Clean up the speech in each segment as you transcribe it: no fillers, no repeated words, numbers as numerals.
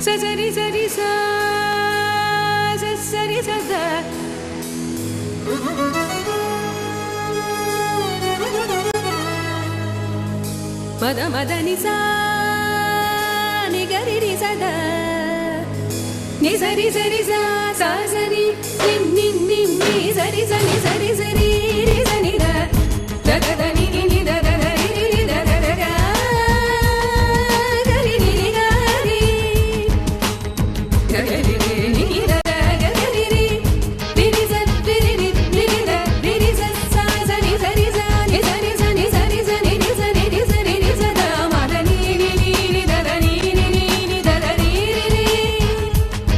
Sari sari sa sari sa da. Mada mada ni sa ni gari ni sa da. Ni sari sari sa sari ni sari sari sari sari ni sa ni da da da da ni da da da ni da da da ga gari ni gari gari ni da da gari ni sa ni da ni sa sa sari sari sa ni sari sa ni sari sa ni sa ni sa da ma da ni da da ni da da ni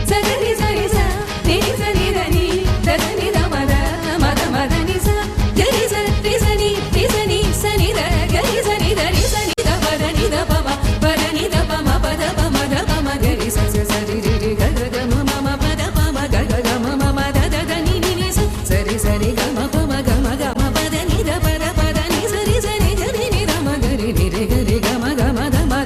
sa ni sari sa ni sa ni da ni da da ni da ma da ni sa gari sa ni sa ni da gari sa ni da pa da ni da pa ma pa da pa ma gari sa sa ri ri ga ga ma pa da pa ma ga ga ma da da da ni sa sa ri ga ma pa ma pa da ni da pa da ni sa ri ga ni da ma gari ni re ga re ga ma da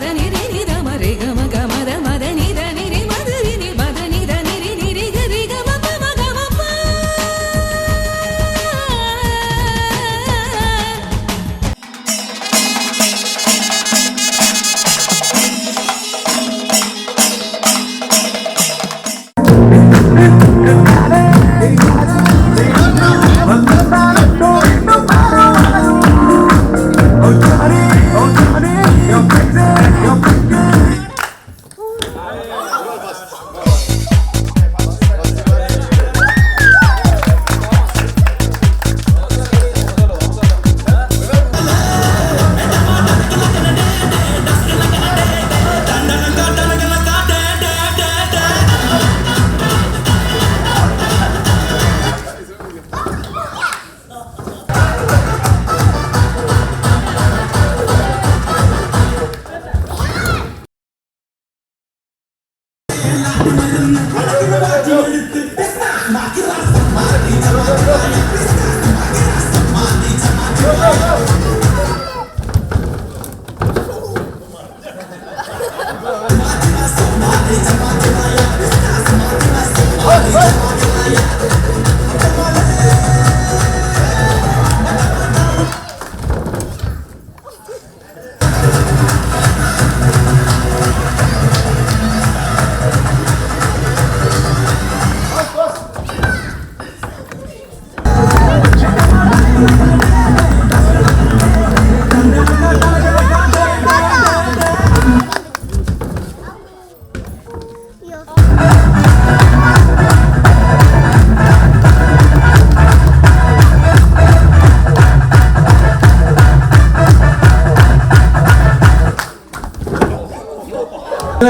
da ni da ma re ga ma da ni da ni re ma da ni ma da ni da ni re ga re ga ma pa ma pa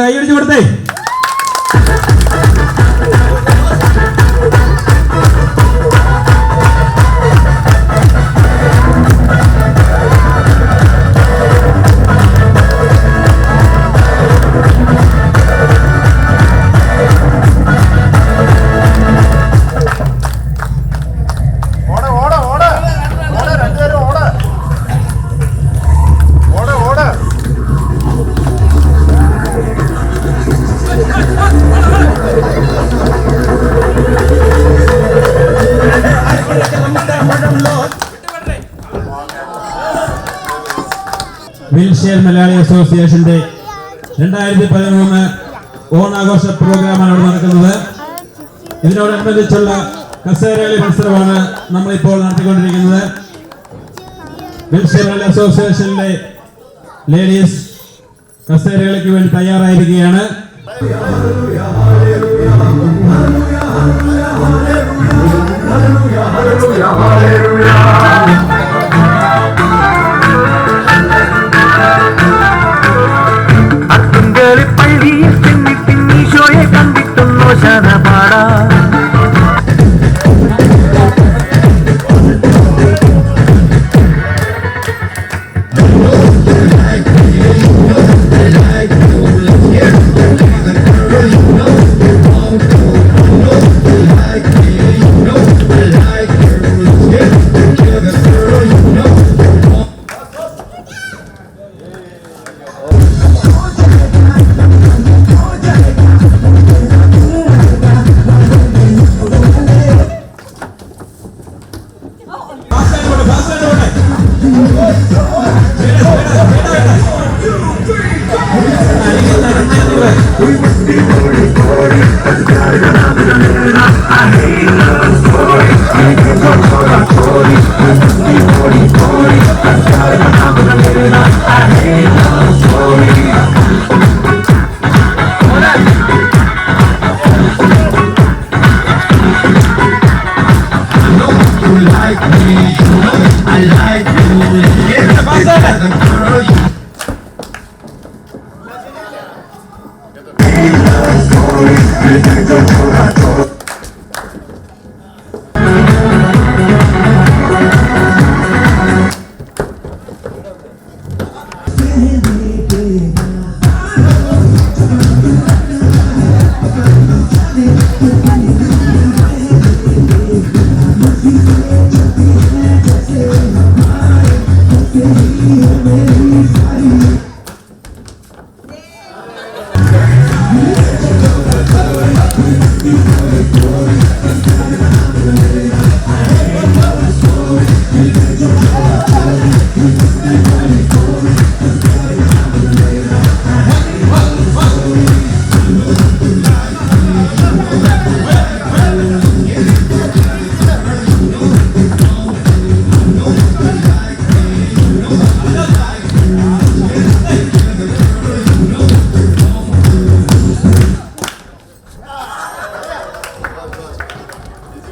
അയ്യടിച്ചു കൊടുത്തേ. Wheelchair Malayali അസോസിയേഷന്റെ 2013 ഓണാഘോഷ പ്രോഗ്രാമാണ് ഇവിടെ നടക്കുന്നത്. ഇതിനോടനുബന്ധിച്ചുള്ള കസേരകളി മത്സരമാണ് നമ്മളിപ്പോൾ നടത്തിക്കൊണ്ടിരിക്കുന്നത്. Wheelchair Malayali അസോസിയേഷനിലെ ladies കസേരകളിക്ക് വേണ്ടി തയ്യാറായിരിക്കുകയാണ്. പള്ളിയിൽ തിന്നി തിന്നീശോയെ കണ്ടിട്ടുന്നോ ശതപാട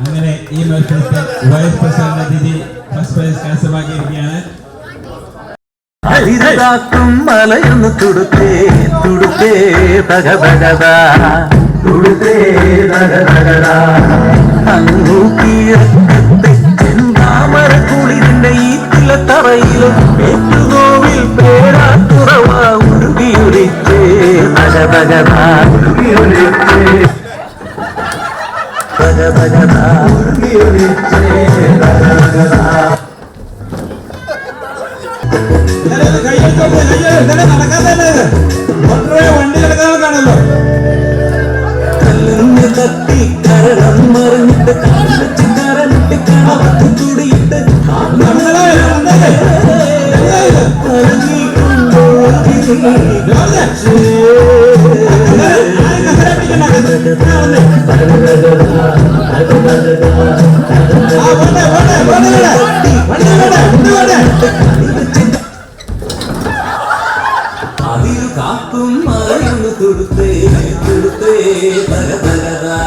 അങ്ങനെ ഈ മത്സരത്തിൽ വൈസ് പ്രസിഡന്റ് അതിഥി ഫസ്റ്റ് പ്രൈസ് കരസ്ഥമാക്കിയിരിക്കുകയാണ്. ഹരിതാക്കും മലയൊന്ന് തുടുത്തേ തുടുത്തേ തകതകതാ തുടുത്തേ തകതകതാ അങ്ങു കിഴക്കത്തെ ചെന്താമര കുളിരിന്റെ ഈ തിലത്തറയിലും ഏറ്റുകോവിൽ പേരാത്തുറവ ഉരുകിയൊലിച്ചേ തകതകതാ ഉരുകിയൊലിച്ചേ തകതകതാ ഉരുകിയൊലിച്ചേ തകതകതാ. വണ്ടി കിടക്കാണല്ലോ. കല്ലിന് തട്ടി കരണം മറിഞ്ഞിട്ട് കരഞ്ഞിട്ട് കണക്ക് തുടിയിട്ട് അതിൽ കാക്കും മറയൊന്ന് തുടുത്തേ തുടുത്തേ തകതകതാ.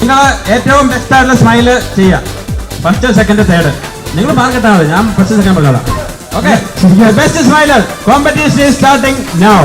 നിങ്ങൾ ഏറ്റവും ബെസ്റ്റ് ആയിട്ടുള്ള സ്മൈല് ചെയ്യാം. ഫസ്റ്റ് സെക്കൻഡ് തേർഡ് നിങ്ങൾ മാർക്കറ്റാണ് മതി. ഞാൻ ഫസ്റ്റ് സെക്കൻഡ് പറയാം. Okay, best smiler competition is starting now.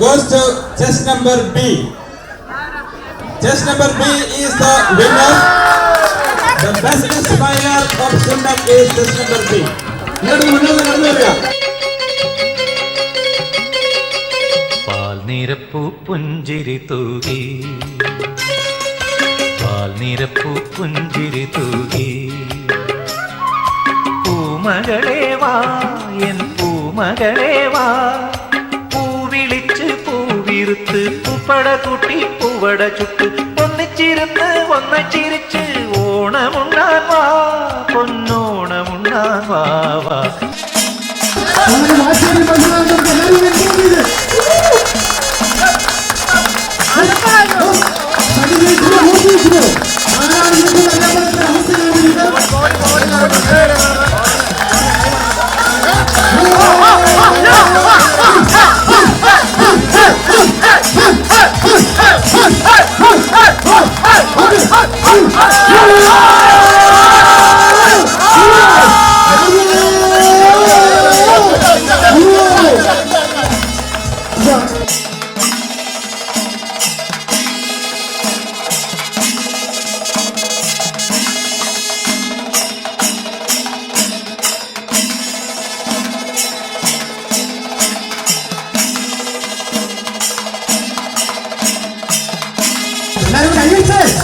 goes to chest number B. Chest number B is the winner. The best smiler of Sundam is chest number B. പാൽനിരപ്പൂ പുഞ്ചിരി തൂകി പാൽനിരപ്പൂ പുഞ്ചിരി തൂകി പൂമകളെ വാ എൻ പൂമകളെ വാ പൂവിളിച്ച് പൂവിരുത്ത് പൂപ്പട കൂട്ടി പൂവട ചുട്ട് ഒന്നിച്ചിരുന്ന് ഒന്നിച്ചിരിച്ച് ഓണമുണ്ണാൻ വാ പൊന്നോണമുണ്ണാൻ വാ വാ.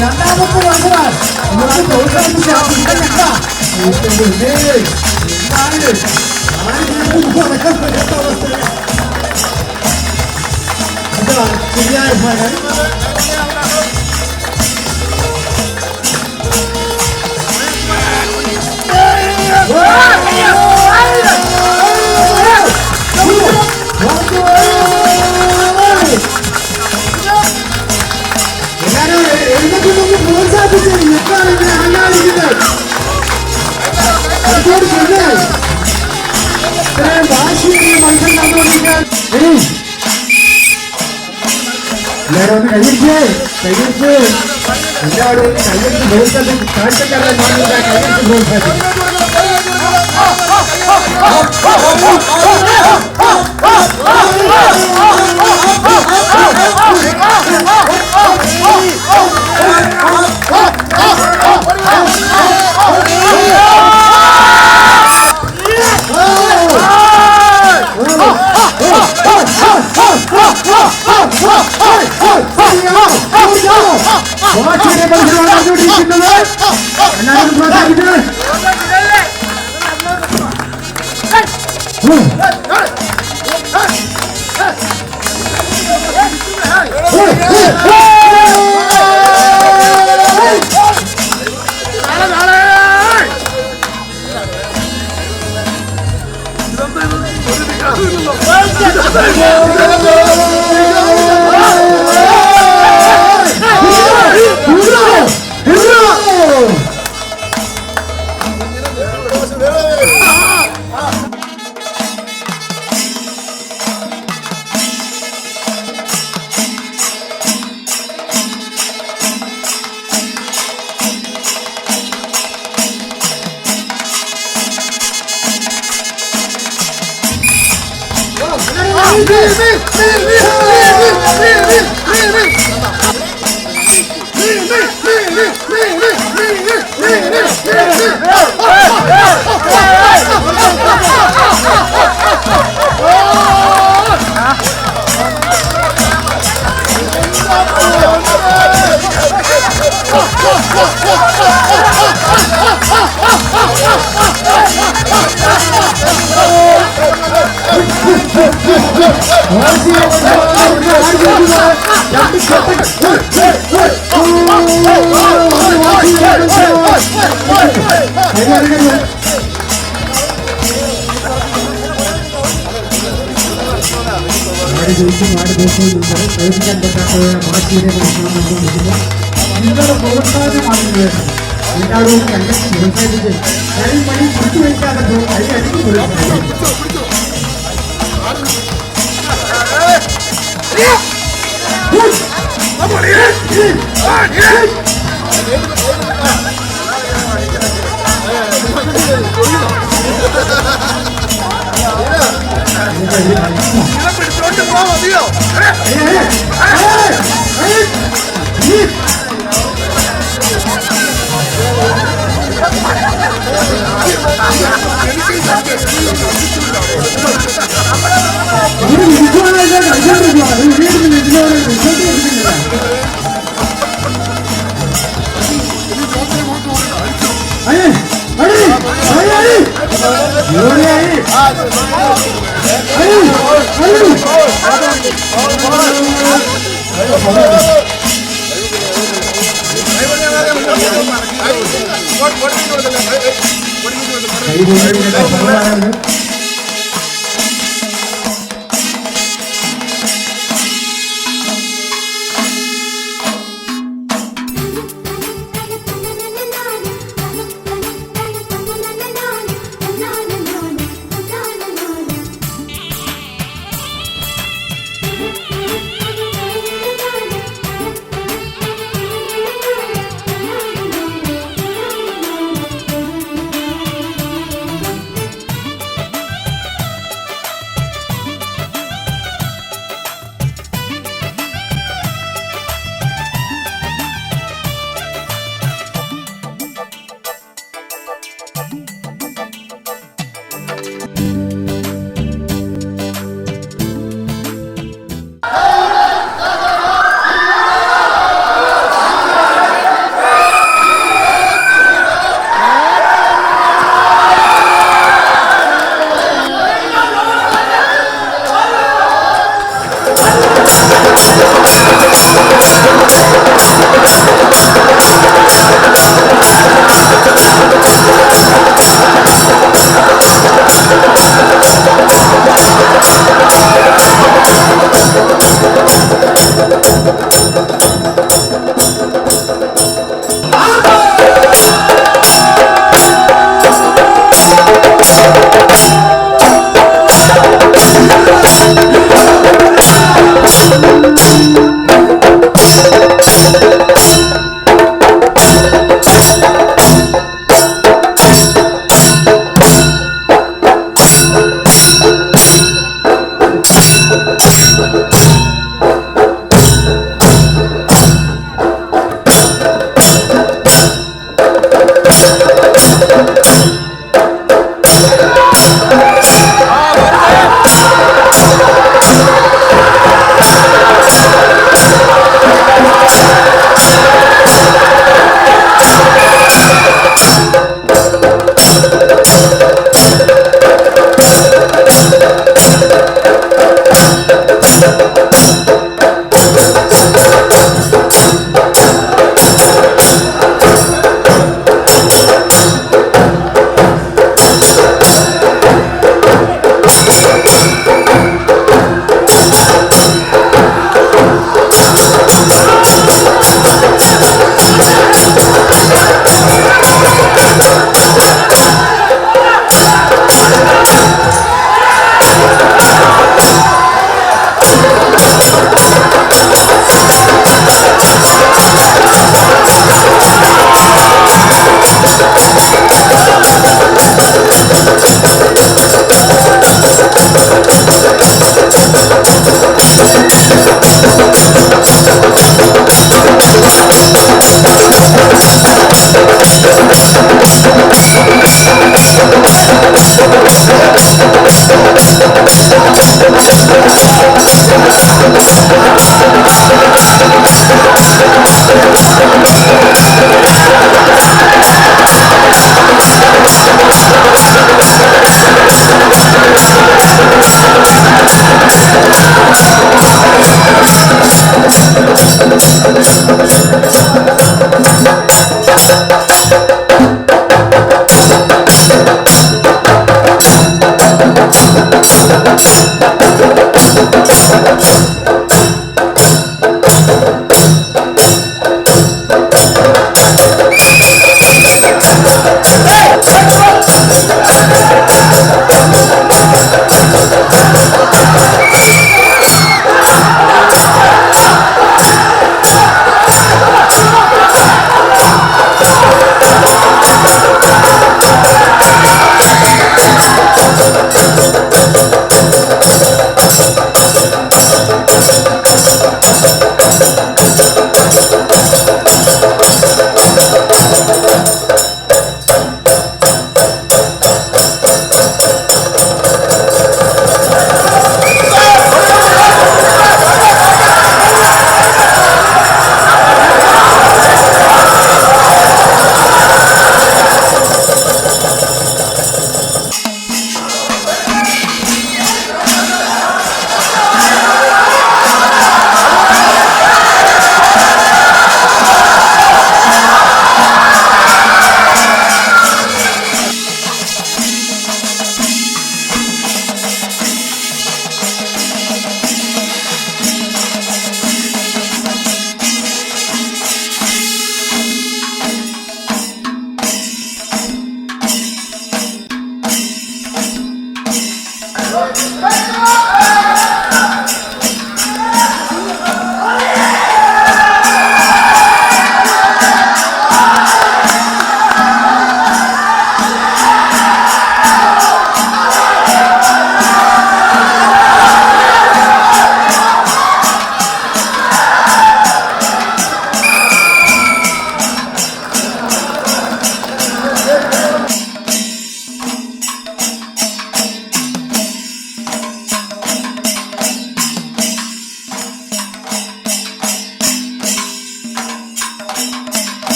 രണ്ടാമത്തെ വാക്കുവാൻ നമുക്ക് പ്രോത്സാഹിപ്പിക്കാം. ശരിയായ ഫലം പ്രോത്സാഹിപ്പിച്ച് എത്താണ് ഇങ്ങനെ അല്ലാതിരിക്കുന്നത്? അതുകൊണ്ട് തന്നെ ഇത്രയും വാശിയേറിയ മത്സരം നടന്നുകൊണ്ടിരിക്കാൻ എല്ലാവരും ഒന്ന് കൈയടിച്ച് എല്ലാവരും കൈയടിച്ച് പ്രോത്സാഹിപ്പിച്ച് കാഴ്ചക്കാരെ മാറില്ല കൈയടിച്ച് പ്രോത്സാഹിപ്പിക്കും. പിടിച്ചോണ്ട് പോവാ മതിയോ?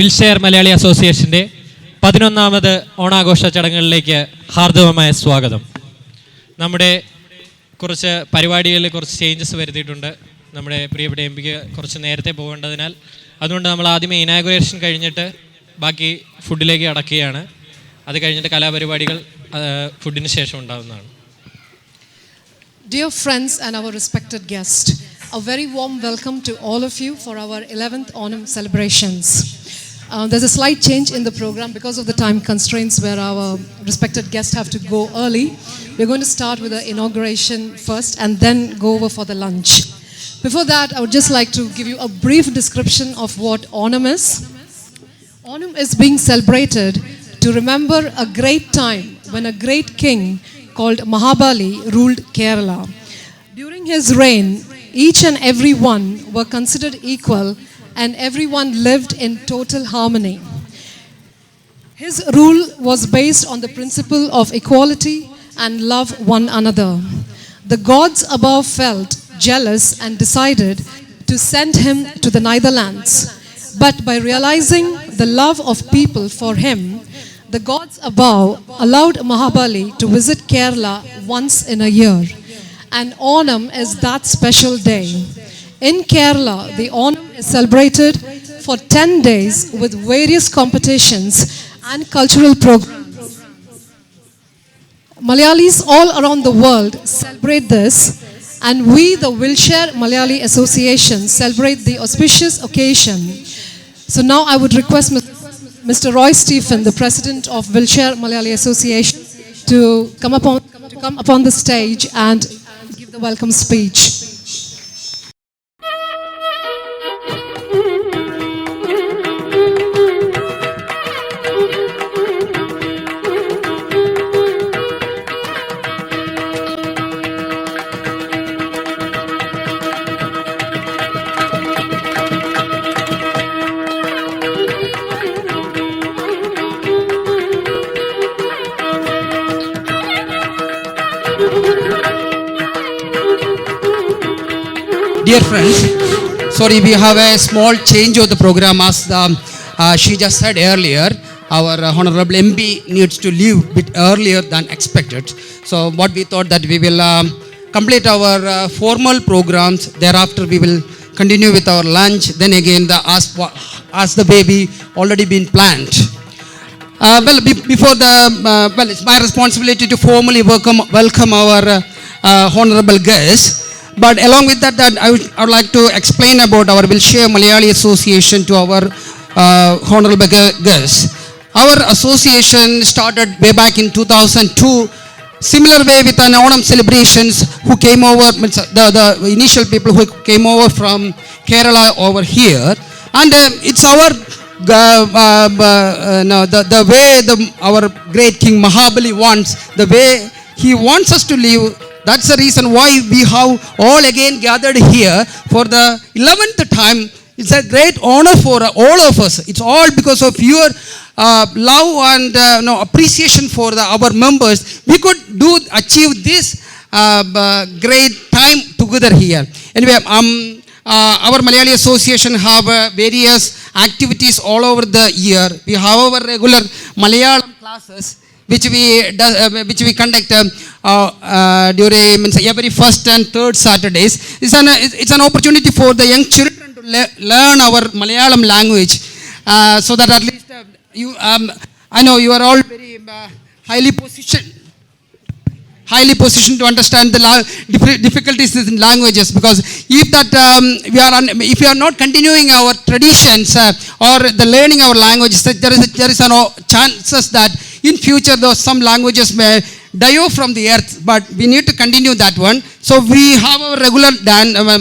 വിൽഷെയർ മലയാളി അസോസിയേഷൻ്റെ 11ാമത് ഓണാഘോഷ ചടങ്ങുകളിലേക്ക് ഹാർദവമായ സ്വാഗതം. നമ്മുടെ കുറച്ച് പരിപാടികളിൽ കുറച്ച് ചേഞ്ചസ് വരുത്തിയിട്ടുണ്ട്. നമ്മുടെ പ്രിയപ്പെട്ട എം പിക്ക് കുറച്ച് നേരത്തെ പോകേണ്ടതിനാൽ അതുകൊണ്ട് നമ്മൾ ആദ്യമേ ഇനാഗുറേഷൻ കഴിഞ്ഞിട്ട് ബാക്കി ഫുഡിലേക്ക് അടക്കുകയാണ്. അത് കഴിഞ്ഞിട്ട് കലാപരിപാടികൾ ഫുഡിന് ശേഷം ഉണ്ടാകുന്നതാണ്. Dear friends and our respected guest, a very warm welcome to all of you for our 11th Onam celebrations. There's a slight change in the program because of the time constraints where our respected guests have to go early. We're going to start with the inauguration first and then go over for the lunch. Before that, I would just like to give you a brief description of what Onam is. Onam is being celebrated to remember a great time when a great king called Mahabali ruled Kerala. During his reign, each and every one were considered equal and everyone lived in total harmony. His rule was based on the principle of equality and love one another. The gods above felt jealous and decided to send him to the Netherlands. But by realizing the love of people for him, the gods above allowed Mahabali to visit Kerala once in a year. And Onam is that special day. In Kerala, the Onam is celebrated for 10 days with various competitions and cultural programs. Malayalis all around the world celebrate this, and we, the Wilshire Malayali Association, celebrate the auspicious occasion. So now I would request Mr. Roy Stephen, the president of Wilshire Malayali Association, to come upon the stage and give the welcome speech. Dear friends, sorry, we have a small change of the program as she just said earlier. Our Honorable MP needs to leave a bit earlier than expected. So what we thought that we will complete our formal programs. Thereafter we will continue with our lunch. Then again the Ask the Baby already been planned. Before the, it's my responsibility to formally welcome our honorable guest. But along with that, I would like to explain about our Wilshire Malayali Association to our honorable guest. Our association started way back in 2002, similar way with an Onam celebrations who came over, the initial people who came over from Kerala over here. And it's our, the way our great King Mahabali wants, the way he wants us to live. That's the reason why we have all again gathered here for the 11th time. It's a great honor for all of us. It's all because of your love and appreciation for our members. We could achieve this great time together here. Anyway, our Malayali Association have various activities all over the year. We have our regular Malayalam classes which we conduct during every first and third Saturdays. It's an opportunity for the young children to learn our Malayalam language, so that at least I know you are all very highly positioned to understand the difficulties in languages, because if we are not continuing our traditions or the learning our languages, there is no chances that in future some languages may die off from the earth, but we need to continue that one. So we have our regular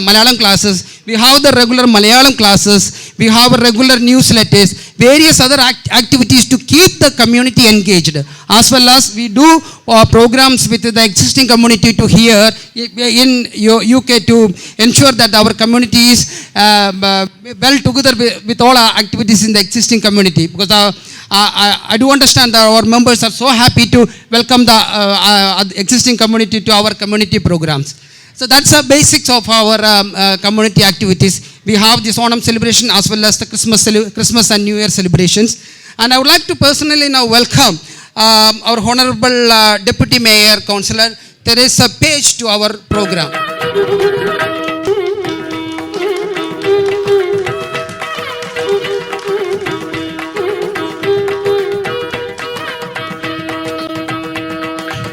Malayalam classes, we have the regular Malayalam classes, we have regular newsletters, various other activities to keep the community engaged, as well as we do programs with the existing community to here in UK to ensure that our community is well together with all our activities in the existing community, because I do understand that our members are so happy to welcome the existing community to our community programs. So that's the basics of our community activities. We have this Onam celebration as well as the Christmas and New Year celebrations. And I would like to personally now welcome our Honorable Deputy Mayor, Councillor Teresa Page to our program.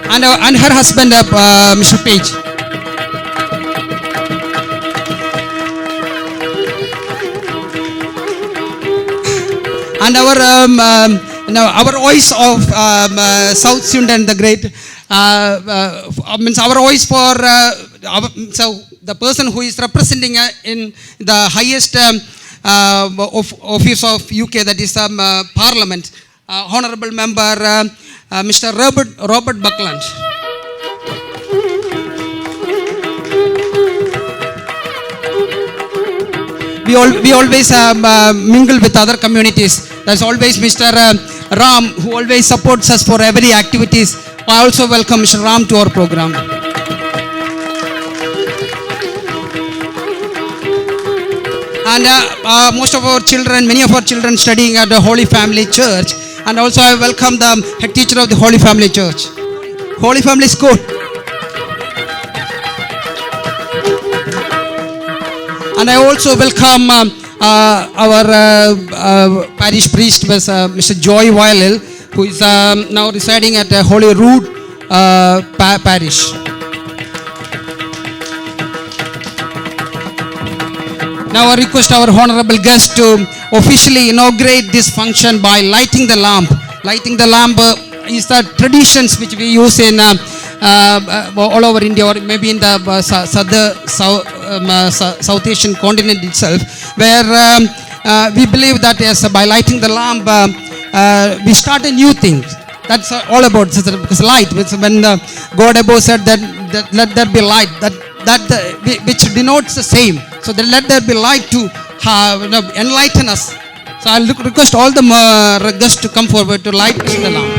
And her husband, Mr. Page. And our voice of South Sundan, the great, means our voice for so the person who is representing in the highest office of UK, that is Parliament, Honourable Member Mr. Robert Buckland. We always mingle with other communities. There's always Mr. Ram, who always supports us for every activities. I also welcome Mr. Ram to our program. And most of our children, many of our children studying at the Holy Family Church. And also I welcome the head teacher of the Holy Family Church, Holy Family School. And I also welcome our parish priest, Mr. Joy Wiley, who is now residing at Holy Rood Parish. Now I request our honorable guest to officially inaugurate this function by lighting the lamp. Lighting the lamp is the traditions which we use in all over India, or maybe in the South Asian continent itself, where we believe that yes, by lighting the lamp, we start a new thing. That's all about, because light, when God above said that let there be light, which denotes the same. So let there be light to enlighten us. So I'll request all the guests to come forward to light the lamp.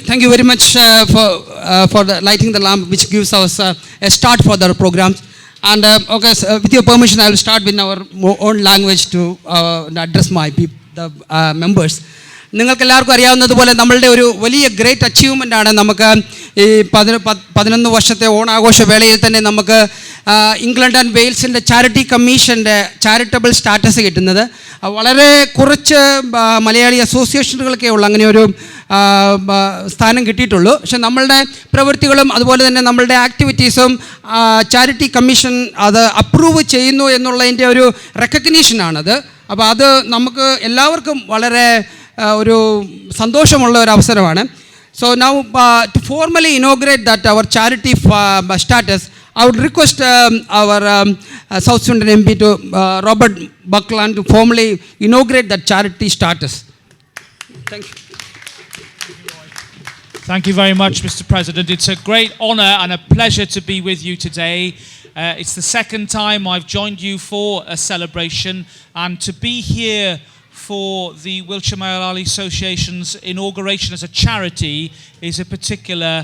Thank you very much for lighting the lamp, which gives us a start for the programs. And okay, so, with your permission, I will start with our own language to address the members. നിങ്ങൾക്ക് എല്ലാവർക്കും അറിയാവുന്നതുപോലെ നമ്മളുടെ ഒരു വലിയ great achievement ആണ് നമുക്ക് ഈ 11 വർഷത്തെ ഓണാഘോഷ വേളയിൽ തന്നെ നമുക്ക് ഇംഗ്ലണ്ട് ആൻഡ് വെയിൽസിൻ്റെ ചാരിറ്റി കമ്മീഷൻ്റെ ചാരിറ്റബിൾ സ്റ്റാറ്റസ് കിട്ടുന്നത്. വളരെ കുറച്ച് മലയാളി അസോസിയേഷനുകൾക്കേ ഉള്ളൂ അങ്ങനെ ഒരു സ്ഥാനം കിട്ടിയിട്ടുള്ളൂ. പക്ഷെ നമ്മളുടെ പ്രവൃത്തികളും അതുപോലെ തന്നെ നമ്മളുടെ ആക്ടിവിറ്റീസും ചാരിറ്റി കമ്മീഷൻ അത് അപ്രൂവ് ചെയ്യുന്നു എന്നുള്ളതിൻ്റെ ഒരു റെക്കഗ്നീഷനാണത്. അപ്പോൾ അത് നമുക്ക് എല്ലാവർക്കും വളരെ ഒരു സന്തോഷമുള്ള ഒരു അവസരമാണ്. So now to formally inaugurate that our charity status, I would request our South Sundan MP to Robert Buckland to formally inaugurate that charity status. Thank you. Thank you very much, Mr. President. It's a great honour and a pleasure to be with you today. It's the second time I've joined you for a celebration, and to be here for the Wiltshire Malayali Association's inauguration as a charity is a particular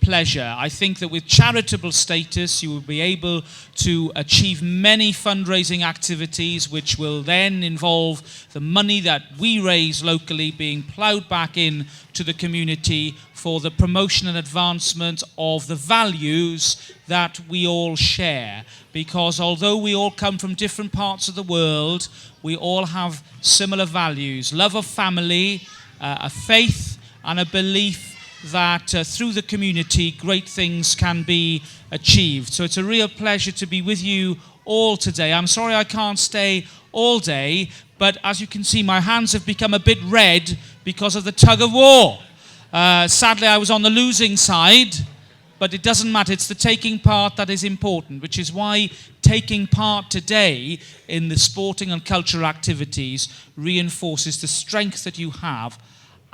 pleasure. I think that with charitable status, you will be able to achieve many fundraising activities, which will then involve the money that we raise locally being ploughed back in to the community for the promotion and advancement of the values that we all share. Because although we all come from different parts of the world, we all have similar values: love of family, a faith, and a belief that through the community great things can be achieved. So it's a real pleasure to be with you all today. I'm sorry I can't stay all day, but as you can see, my hands have become a bit red because of the tug of war. Sadly, I was on the losing side, but it doesn't matter. It's the taking part that is important, which is why taking part today in the sporting and cultural activities reinforces the strength that you have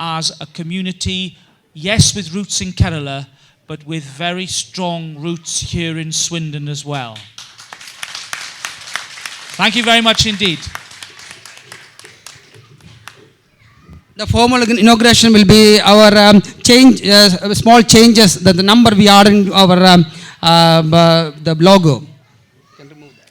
as a community, yes, with roots in Kerala, but with very strong roots here in Swindon as well. Thank you very much indeed. The formal inauguration will be our small changes, the number we are in our the logo. Can remove that.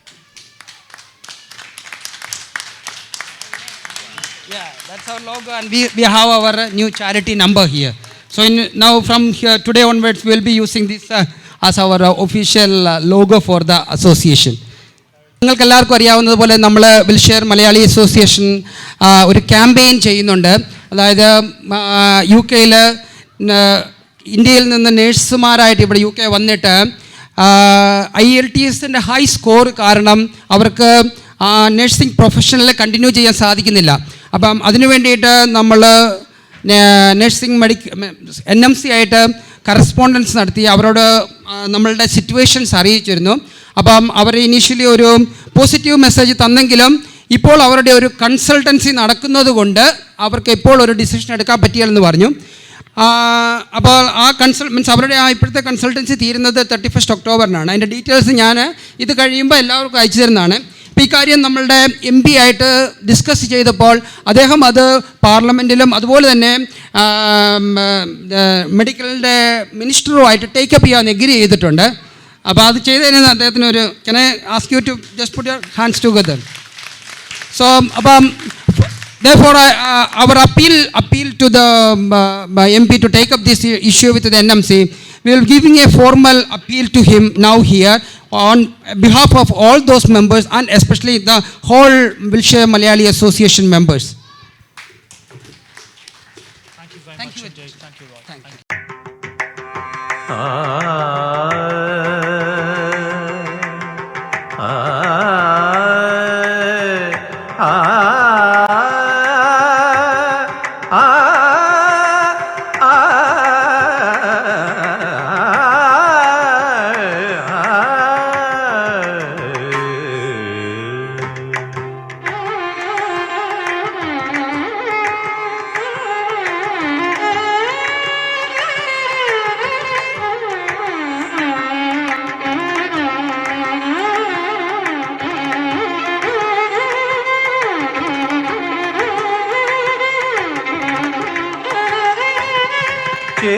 Yeah, that's our logo, and we have our new charity number here. So now from here today onwards, we will be using this as our official logo for the association. നിങ്ങൾക്ക് എല്ലാവർക്കും അറിയാവുന്നതുപോലെ നമ്മൾ Wilshere Malayali association ഒരു campaign ചെയ്യുന്നുണ്ട്. അതായത് UK-യിൽ ഇന്ത്യയിൽ നിന്ന് നേഴ്സുമാരായിട്ട് ഇവിടെ UK വന്നിട്ട് IELTS ഹൈ സ്കോർ കാരണം അവർക്ക് നഴ്സിംഗ് പ്രൊഫഷനിൽ കണ്ടിന്യൂ ചെയ്യാൻ സാധിക്കുന്നില്ല. അപ്പം അതിനു വേണ്ടിയിട്ട് നമ്മൾ നഴ്സിംഗ് NMC ആയിട്ട് കറസ്പോണ്ടൻസ് നടത്തി അവരോട് നമ്മളുടെ സിറ്റുവേഷൻസ് അറിയിച്ചിരുന്നു. അപ്പം അവർ ഇനീഷ്യലി ഒരു പോസിറ്റീവ് മെസ്സേജ് തന്നെങ്കിലും ഇപ്പോൾ അവരുടെ ഒരു കൺസൾട്ടൻസി നടക്കുന്നത് കൊണ്ട് അവർക്ക് ഇപ്പോൾ ഒരു ഡിസിഷൻ എടുക്കാൻ പറ്റിയെന്ന് പറഞ്ഞു. അപ്പോൾ ആ മീൻസ് അവരുടെ ഇപ്പോഴത്തെ കൺസൾട്ടൻസി തീരുന്നത് 31 ഒക്ടോബറിനാണ്. അതിൻ്റെ ഡീറ്റെയിൽസ് ഞാൻ ഇത് കഴിയുമ്പോൾ എല്ലാവർക്കും അയച്ചു തരുന്നതാണ്. അപ്പോൾ ഈ കാര്യം നമ്മളുടെ MP ആയിട്ട് ഡിസ്കസ് ചെയ്തപ്പോൾ അദ്ദേഹം അത് പാർലമെൻറ്റിലും അതുപോലെ തന്നെ മെഡിക്കലിൻ്റെ മിനിസ്റ്ററുമായിട്ട് ടേക്കപ്പ് ചെയ്യാൻ എഗ്രി ചെയ്തിട്ടുണ്ട്. അപ്പോൾ അത് ചെയ്തതിന് അദ്ദേഹത്തിന് ഒരു can I ask you to just put your hands together? So therefore our appeal to the MP to take up this issue with the NMC. We will giving a formal appeal to him now here on behalf of all those members and especially the whole Wilshire Malayali Association members. Thank you very much indeed. Thank you, Roy. Thank you.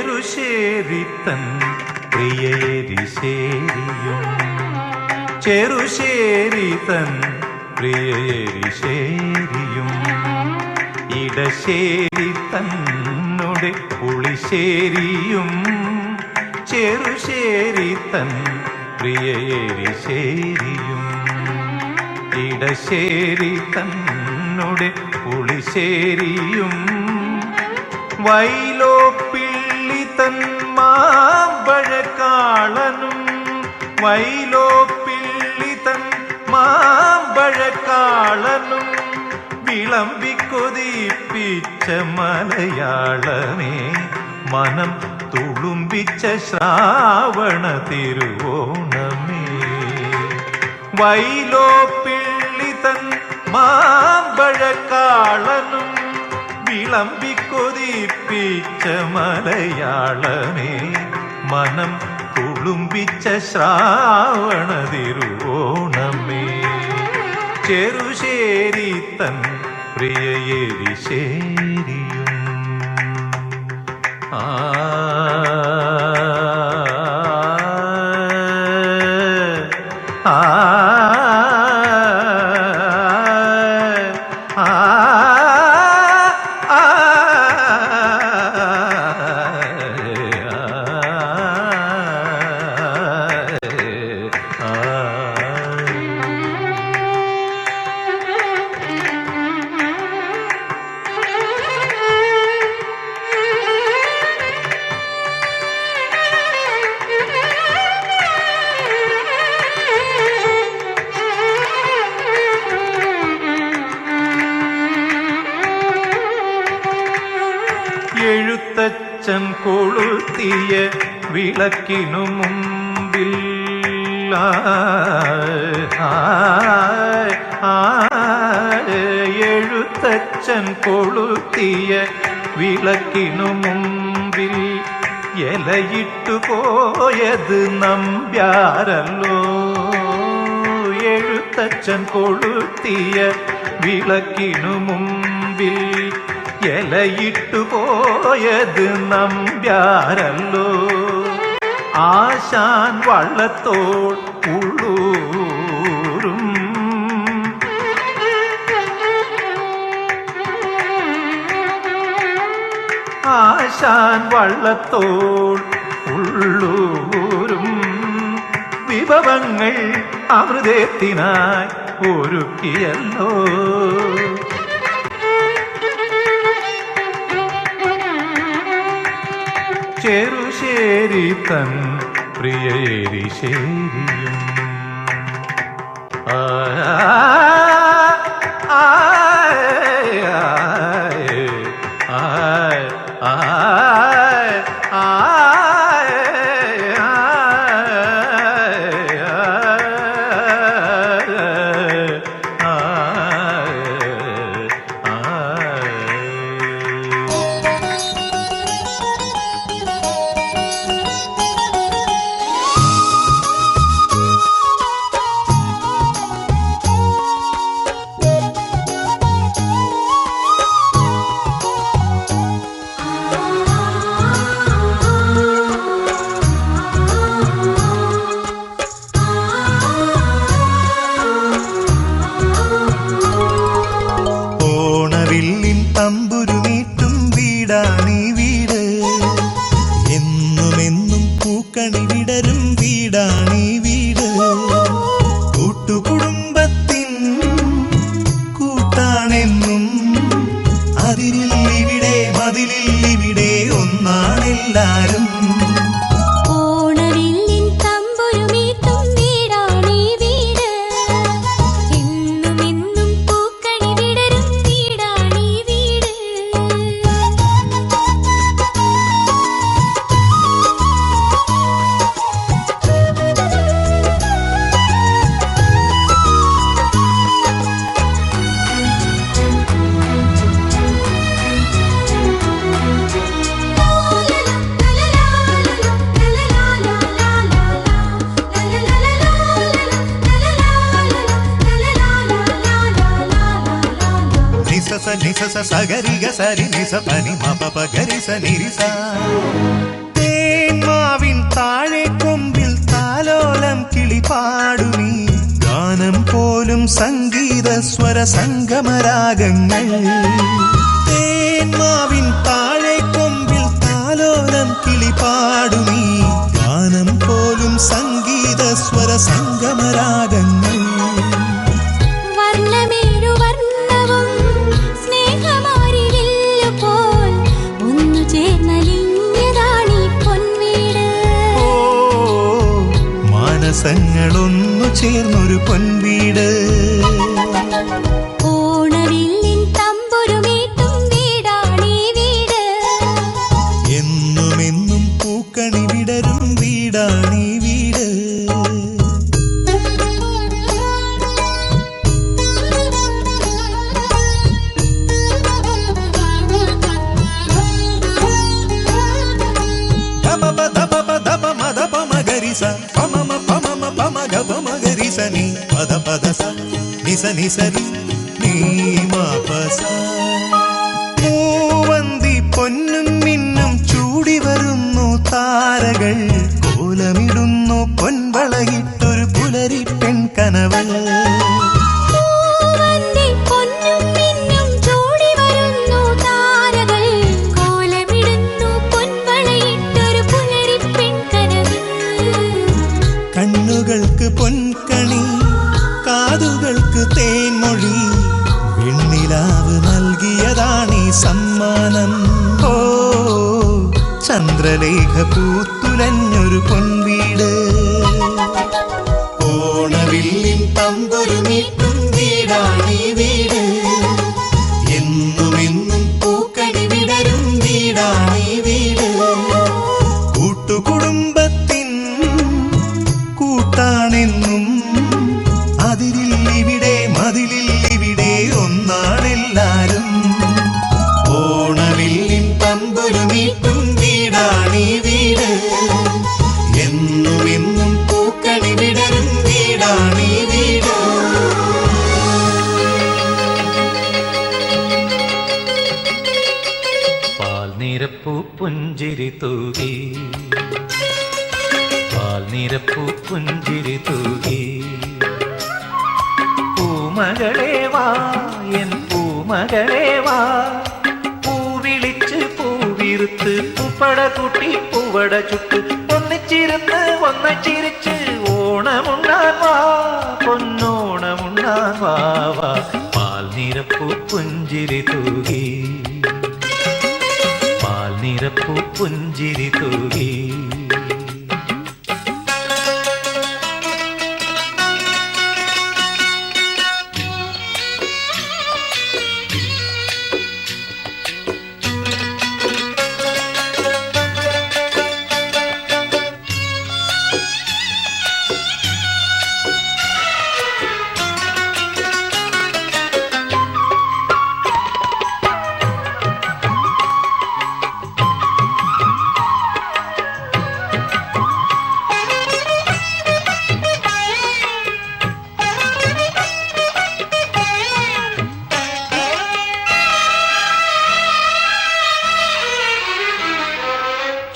ചെറുശേരിത്തൻ പ്രിയരിശേരിയും ചെറുശേരിത്തൻ പ്രിയരിശേരിയും ഇടശേരിത്തന്നുടെ പുളിശ്ശേരിയും ചെറുശേരിത്തൻ പ്രിയരിശേരിയും ഇടശേരിത്തന്നുടെ പുളിശ്ശേരിയും വൈലോപ്പിള്ളിത്തൻ മാമ്പഴക്കാളനും വൈലോപ്പിള്ളിത്തൻ മാമ്പഴക്കാളനും വിളമ്പിക്കൊതിപ്പിച്ച മലയാളമേ മനം തുളുമ്പിച്ച ശ്രാവണ തിരുവോണമേ വൈലോപ്പിള്ളിത്തൻ മാമ്പഴക്കാളനും വിളമ്പിക്കൊതിപ്പിച്ച മലയാളമേ മനം തുളുമ്പിച്ച ശ്രാവണ തിരുവോണമേ ചെറുശേരിത്തൻ പ്രിയരിശേരിയും എഴുത്തച്ഛൻ കൊളുത്തിയ വിളക്കിനു മുമ്പിൽ എഴുത്തച്ഛൻ കൊളുത്തിയ വിളക്കിനു മുമ്പിൽ ഇലയിട്ടു പോയത് നമ്പ്യാരല്ലോ. എഴുത്തച്ഛൻ കൊളുത്തിയ വിളക്കിനു മുമ്പിൽ ഇലയിട്ടു പോയത് നമ്പ്യാരല്ലോ. ആശാൻ വള്ളത്തോൾ ഉള്ളൂരും ആശാൻ വള്ളത്തോൾ ഉള്ളൂരും വിഭവങ്ങൾ അമൃതത്തിനായി ഒരുക്കിയല്ലോ. ചെറുശേരി തൻ പ്രിയരിശേരിയും തമ്പുരുമീട്ടും വീടാണീ വീട്, എന്നുമെന്നും പൂക്കണി വിടരും വീടാണീ വീട്. കൂട്ടുകുടുംബത്തിൻ കൂട്ടാണെന്നും അതിരില്ലിവിടെ മതിലില്ലിവിടെ ഒന്നാണെല്ലാരും. സഗരിഗ സരി നിസ പനി മപ ഗരിസ നിരിസ. തേന്മാവിൻ താഴെ കൊമ്പിൽ താലോലം കിളിപാടുമീ ഗാനം പോലും സംഗീത സ്വര സംഗമരാഗങ്ങൾ. തേന്മാവിൻ താഴെ കൊമ്പിൽ താലോലം കിളിപാടുമീ ഗാനം പോലും സംഗീത സ്വര സംഗമരാഗങ്ങൾ. മാനസങ്ങളൊന്നു ചേർന്നൊരു പൊൻവീട്. ഓണവില്ലിൻ തമ്പുരുമീട്ടും വീടാണീ വീട്, എന്നുമെന്നും പൂക്കണി വിടരും വീടാണീ വീട്. ని పద పద స నిస నిసరి നീ മാപസ. മൂവന്തി പൊന്നും മിന്നും ചൂടി വരുന്നു താരകൾ, കോലമിടുന്നു പൊൻവളയിട്ടൊരു പുലരി പെൺകനവൾ. മൂവന്തി പൊന്നും മിന്നും തന്നതാണീ സമ്മാനം. ഓ ചന്ദ്രലേഖ പൂത്തുലഞ്ഞൊരു പൊൻവീട്, ഓണവില്ലിൻ തമ്പൊരു മീട്ടും വീടാണീ വീട്, എന്നുമെന്നും പൂക്കണി വിടരും വീടാണീ വീട്. കൂട്ടുകുടുംബത്തിൻ കൂട്ടാണെന്നും അതിരില്ലിവിടെ മതിലില്ലിവിടെ ഒന്നാണെല്ലാരും. ഓണവില്ലിൻ തമ്പൊരു മീട്ടും വീടാണീ വീട്, എന്നുമെന്നും പൂക്കണി വിടരും വീടാണീ വീട്. പാൽനിരപ്പൂ പുഞ്ചിരി തൂകി, പാൽനിരപ്പൂ പുഞ്ചിരി തൂകി. പൂമകളെ വാ എൻ പൂമകളെ വാ, പൂവിളിച്ച് പൂവിരുത്ത് പൂപ്പട കൂട്ടി പൂവട ചുട്ട് ഒന്നിച്ചിരുന്ന് ഒന്നിച്ചിരിച്ച് ഓണമുണ്ണാൻ വാ പൊന്നോണമുണ്ണാൻ വാ വാ. പാൽനിരപ്പൂ പുഞ്ചിരി തൂകി, പാൽനിരപ്പൂ പുഞ്ചിരി തൂകി.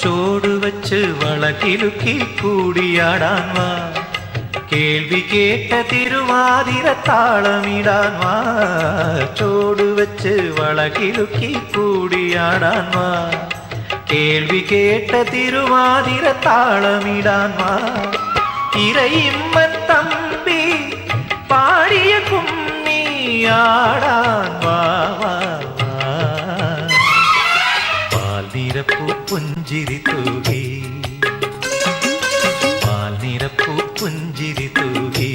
ചോടുവച്ച് വളകിലുക്കി കൂടിയാടാൻ വാ, കേൾവി കേട്ട തിരുവാതിര താളമിടാൻ വാ. ചോടുവച്ച് വളകിലുക്കി കൂടിയാടാൻ വാ, കേൾവി കേട്ട തിരുവാതിര താളമിടാൻ വാ. ഇരയിമ്മൻ തമ്പി പാടിയ കുമ്മിയാടാൻ വാ വാ. പാൽനിരപ്പൂ പുഞ്ചിരി തൂകി, പാൽനിരപ്പൂ പുഞ്ചിരി തൂകി.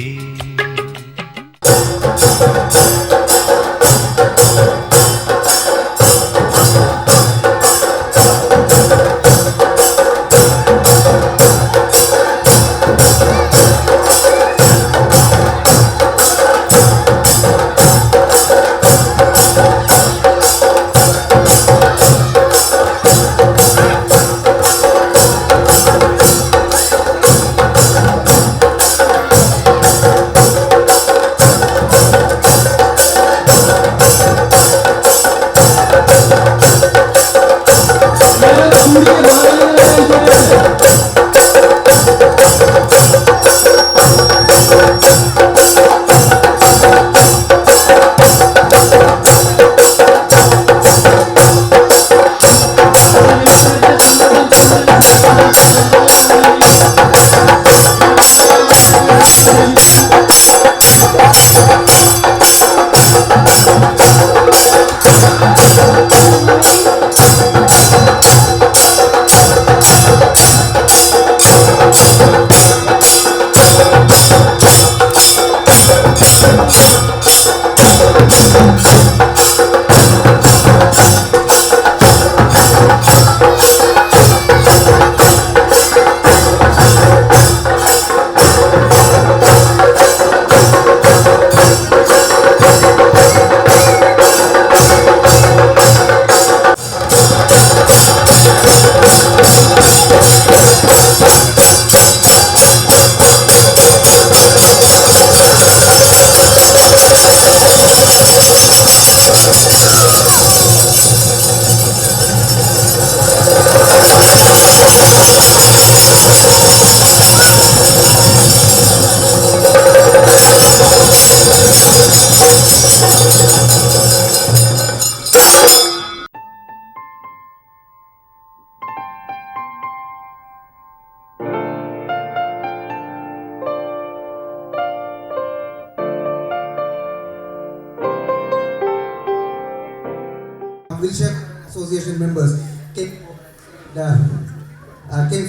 Wheelchair Association members came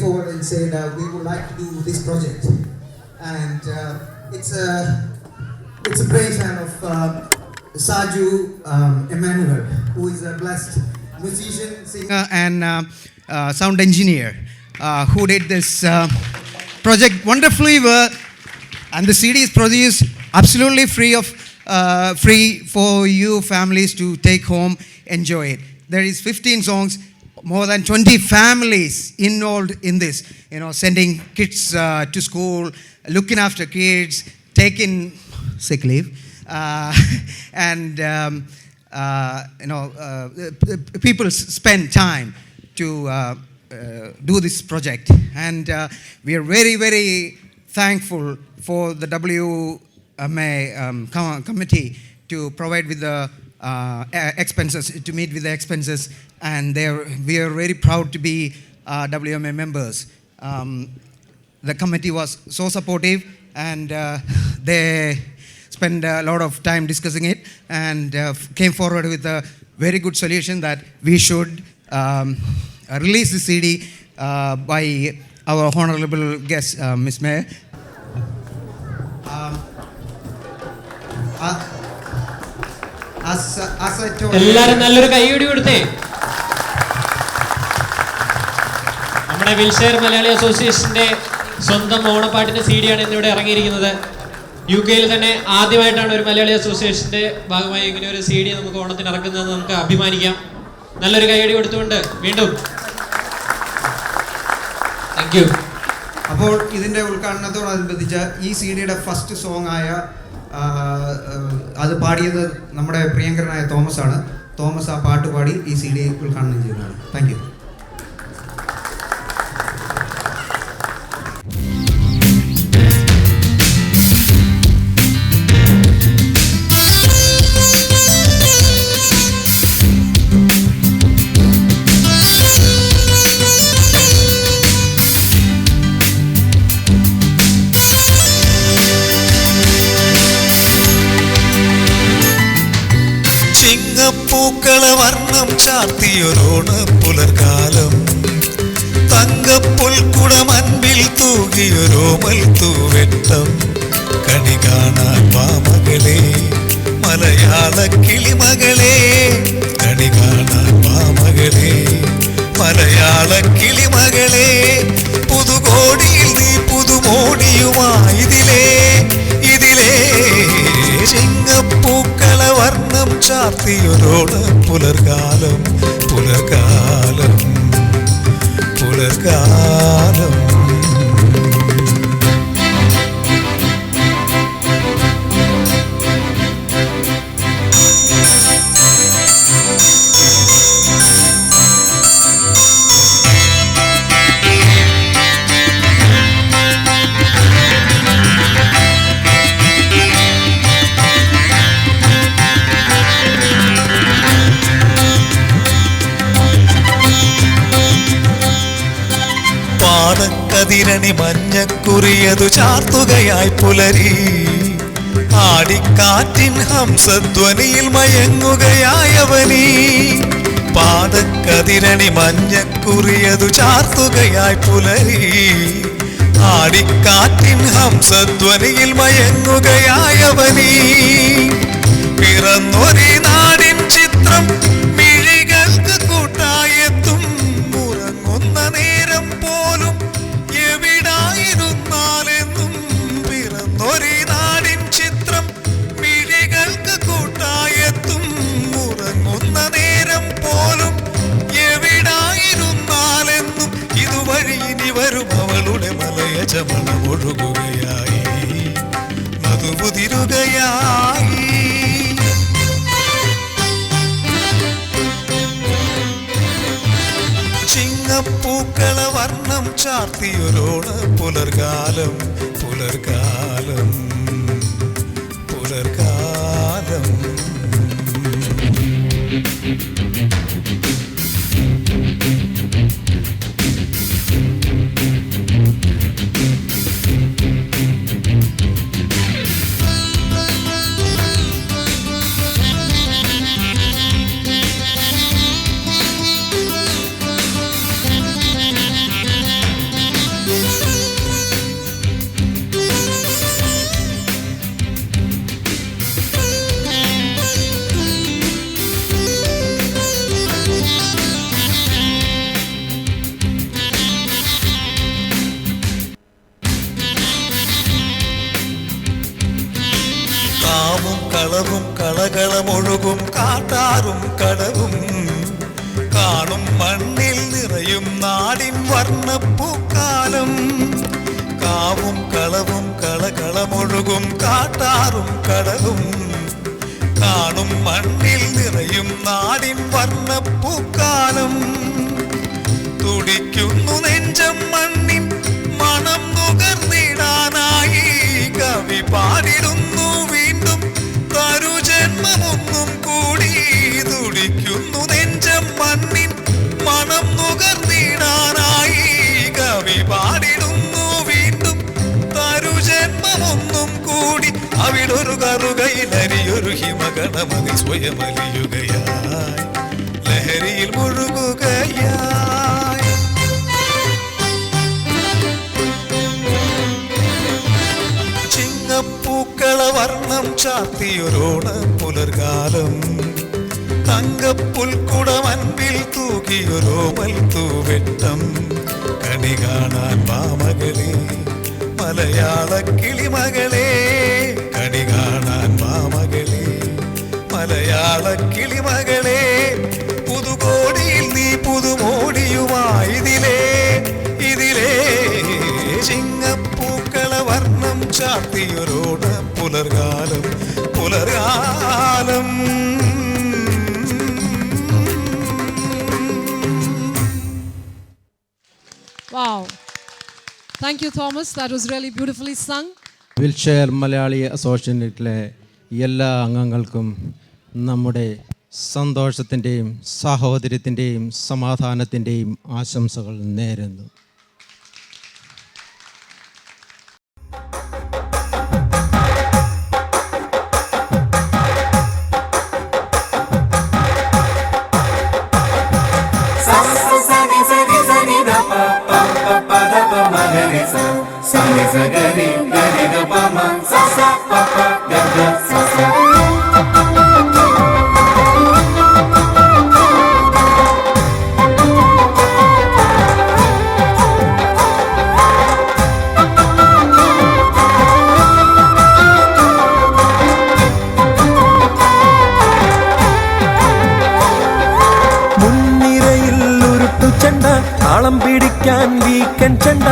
forward and said we would like to do this project, and it's a brainchild of Saju Emmanuel, who is a blessed musician, singer, and sound engineer, who did this project wonderfully well. And the CD is produced absolutely free for you families to take home, enjoy it. There is 15 songs, more than 20 families involved in this. Sending kids to school, looking after kids, taking sick leave, and people spend time to do this project. And we are very, very thankful for the WMA committee to provide with the expenses, to meet with the expenses, and we are very proud to be WMA members. The committee was so supportive, and they spent a lot of time discussing it, and came forward with a very good solution that we should release the CD by our honorable guest, Ms. Mayor. As I told you, എല്ലാവരും നല്ലൊരു കൈയടി കൊടുത്തേ. നമ്മുടെ wheelchair Malayali അസോസിയേഷന്റെ സ്വന്തം ഓണപ്പാട്ടിന്റെ CD ആണ് ഇന്നിവിടെ ഇറങ്ങിയിരിക്കുന്നത്. UK തന്നെ ആദ്യമായിട്ടാണ് ഒരു മലയാളി അസോസിയേഷന്റെ ഭാഗമായി ഇങ്ങനെ ഒരു CD നമുക്ക് ഓണത്തിന് ഇറക്കുന്നതെന്ന് നമുക്ക് അഭിമാനിക്കാം. നല്ലൊരു കൈയടി കൊടുത്തുകൊണ്ട് വീണ്ടും താങ്ക് യു. അപ്പോൾ ഇതിൻ്റെ ഉദ്ഘാടനത്തോടനുബന്ധിച്ച് ഈ CD-യുടെ ഫസ്റ്റ് സോങ് ആയ അത് പാടിയത് നമ്മുടെ പ്രിയങ്കരനായ തോമസ് ആണ്. തോമസ് ആ പാട്ട് പാടി ഈ CD ഉദ്ഘാടനം ചെയ്യുന്നതാണ്. Thank you. പൂക്കളവർണ്ണം ചാർത്തിയൊരോണ പുലർകാലം, തങ്കപ്പുൽക്കുടം അൻപിൽ തൂകിയൊരോമൽ തൂവെട്ടം, കണി കാണാൻ വാമകളെ മലയാള കിളിമകളെ, കണി കാണാൻ വാമകളെ മലയാള കിളിമകളെ, പുതുകോടിയിൽ നീ പുതുമോടിയുമായിതിലേ ഇതിലേ, ചിങ്ങപ്പൂക്കളവർണ്ണം ചാർത്തിയൊരോണ പുലർകാലം പുലർകാലം പുലർകാലം. കതിരണി മഞ്ഞക്കുറിയതു ചാർത്തുകയായി പുലരി, ആടിക്കാറ്റിൻ ഹംസധ്വനിയിൽ മയങ്ങുകയായവനീ, പാദക്കതിരണി മഞ്ഞക്കുറിയതു ചാർത്തുകയായി പുലരി, ആടിക്കാറ്റിൻ ഹംസധ്വനിയിൽ മയങ്ങുകയായവനീ, പിറന്നൊരു നാടിൻ ചിത്രം മിഴികൾക്ക് കൂട്ടായെത്തും, ഉറങ്ങുന്ന നേരം പോലും എവിടായിരുന്നാലെന്നും, പിറന്നൊരു നാടിൻ ചിത്രം മിഴികൾക്ക് കൂട്ടായെത്തും, ഉറങ്ങുന്ന നേരം പോലും എവിടായിരുന്നാലെന്നും, ഇതുവഴി ഇനി വരും അവളുടെ മലയജ മണമൊഴുകുകയായി മധുപുതിരുകയായി. ചിങ്ങപ്പൂക്കളവർണ്ണം ചാർത്തിയൊരോണ പുലർകാലം പുലർകാലം പുലർകാലം. കടലൊഴുകും കാട്ടാറും കടവും കാണും മണ്ണിൽ നിറയും നാടിൻ വർണ്ണപ്പൂക്കാലം. കാവും കളവും കളകളമൊഴുകും കാട്ടാറും കടലും കാണും മണ്ണിൽ നിറയും നാടിൻ വർണ്ണപ്പൂക്കാലം. തുടിക്കുന്നു നെഞ്ചം മണ്ണിൻ മണം നുകർന്നിടാനായി കവി പാടിടുന്നു വീണ്ടും തരു ജന്മമൊന്നും കൂടി. തുടിക്കുന്നു നെഞ്ചം മണ്ണിൻ മണം നുകർന്നിടാനായി കവി പാടിടുന്നു വീണ്ടും തരു ജന്മമൊന്നും കൂടി. അവിടൊരു കറുകയിലരിയൊരു ഹിമഗണമതി സ്വയമലിയുകയായി ലഹരിയിൽ മുഴുകുകയായി. ചിങ്ങപ്പൂക്കള വർണ്ണം ചാർത്തിയൊരോണ പുലർകാലം തങ്കപ്പുൽക്കുടമൻപിൽ തൂകിയൊരോമൽ തൂവെട്ടം. കണി കാണാൻ മാമകളെ മലയാള കിളിമകളെ കണി കാണാൻ മാമകളെ മലയാള കിളിമകളെ. പുതുകോടിയിൽ നീ പുതുമോടിയുമായിതിലേ ഇതിലേ ചിങ്ങപ്പൂക്കള വർണ്ണം ചാർത്തിയൊരോട പുലർകാലം പുലർകാലം. Wow. Thank you, Thomas. That was really beautifully sung. Wheelchair Malayali അസോസിയേഷനിലെ എല്ലാ അംഗങ്ങൾക്കും നമ്മുടെ സന്തോഷത്തിൻ്റെയും സാഹോദര്യത്തിൻ്റെയും സമാധാനത്തിൻ്റെയും ആശംസകൾ നേരുന്നു. മുൻനിരയിൽ ഉരുട്ടു ചെണ്ട താളം പിടിക്കാൻ വീക്കൻ ചെണ്ട.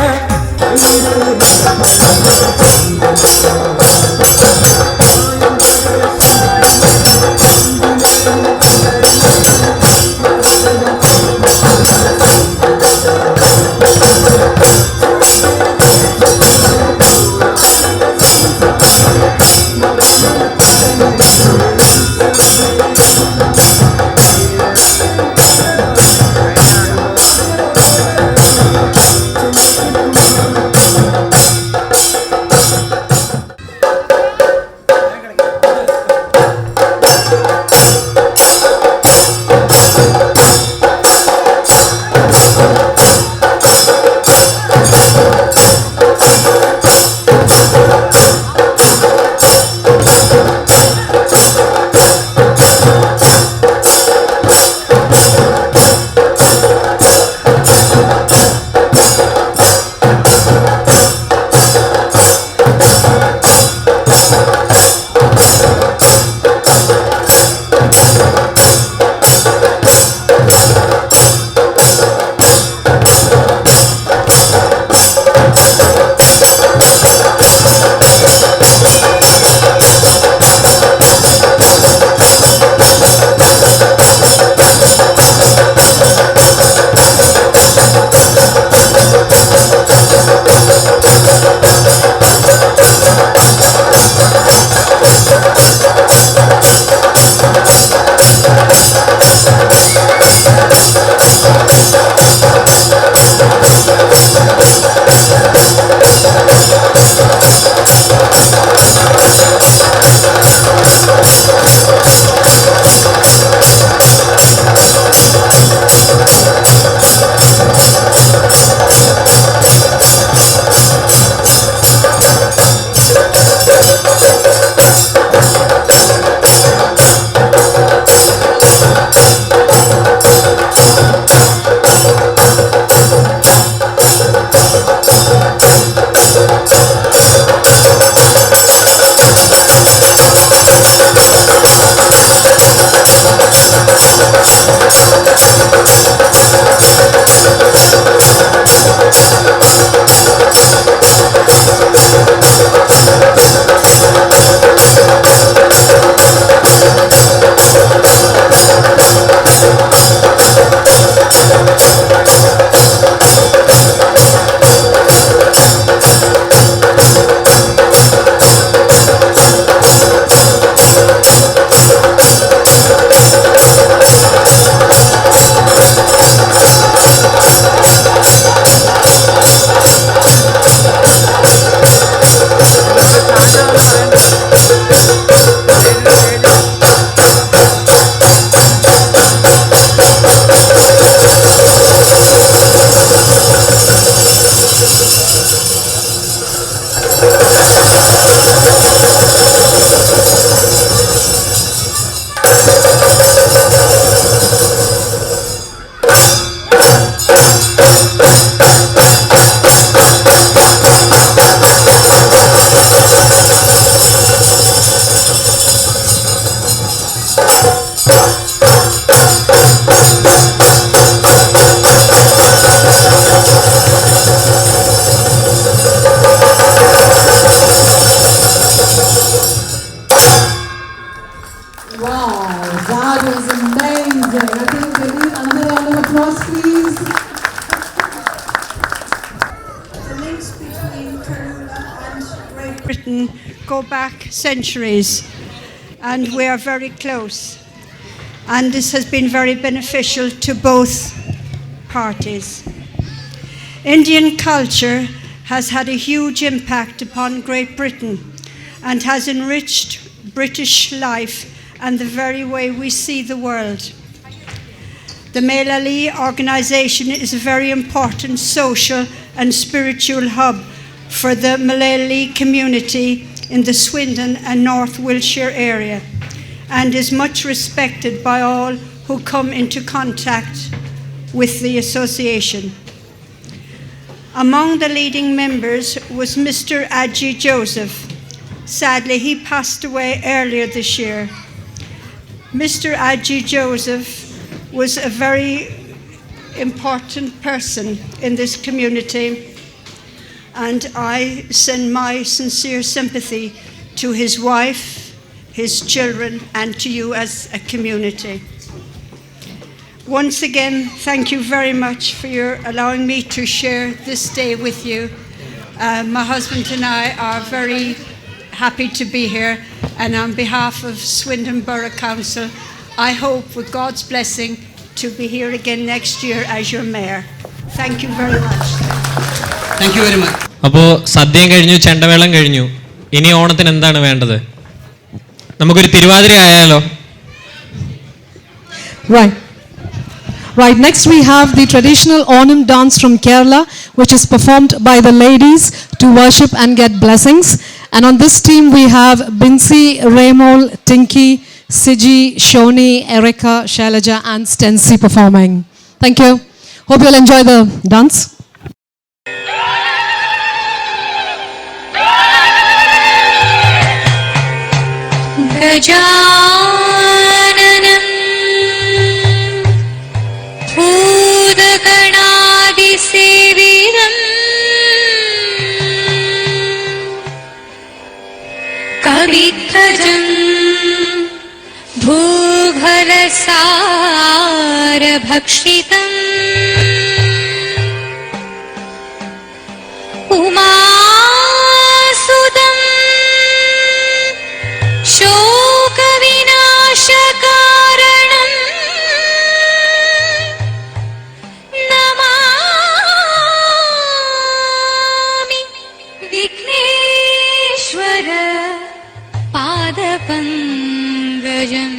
go back centuries, and we are very close. And this has been very beneficial to both parties. Indian culture has had a huge impact upon Great Britain and has enriched British life and the very way we see the world. The Malallee organisation is a very important social and spiritual hub for the Malallee community in the Swindon and North Wiltshire area, and is much respected by all who come into contact with the association. Among the leading members was Mr. Adji Joseph. Sadly, he passed away earlier this year. Mr. Adji Joseph was a very important person in this community, and I send my sincere sympathy to his wife, his children, and to you as a community. Once again, thank you very much for your allowing me to share this day with you. My husband and I are very happy to be here, and on behalf of Swindon Borough Council, I hope with God's blessing to be here again next year as your mayor. Thank you very much. Thank you very much. അപ്പോൾ സദ്യയും കഴിഞ്ഞു, ചെണ്ടമേളം കഴിഞ്ഞു. ഇനി ഓണത്തിന് എന്താണ് വേണ്ടത്? നമുക്കൊരു തിരുവാതിര ആയാലോ? Right, next we have the traditional Onam dance from Kerala, which is performed by the ladies to worship and get blessings. And on this team we have Binsi, Raymol, Tinky, Siji, Shoni, Erica, Shailaja and Stency performing. Thank you. Hope you'll enjoy the dance. Gajananam Bhudaganadisevidam Kavithajam Bhugalasarabhakshitam Umasudam Shokavinaashakaranam Namami Vigneshwara Padapangajam.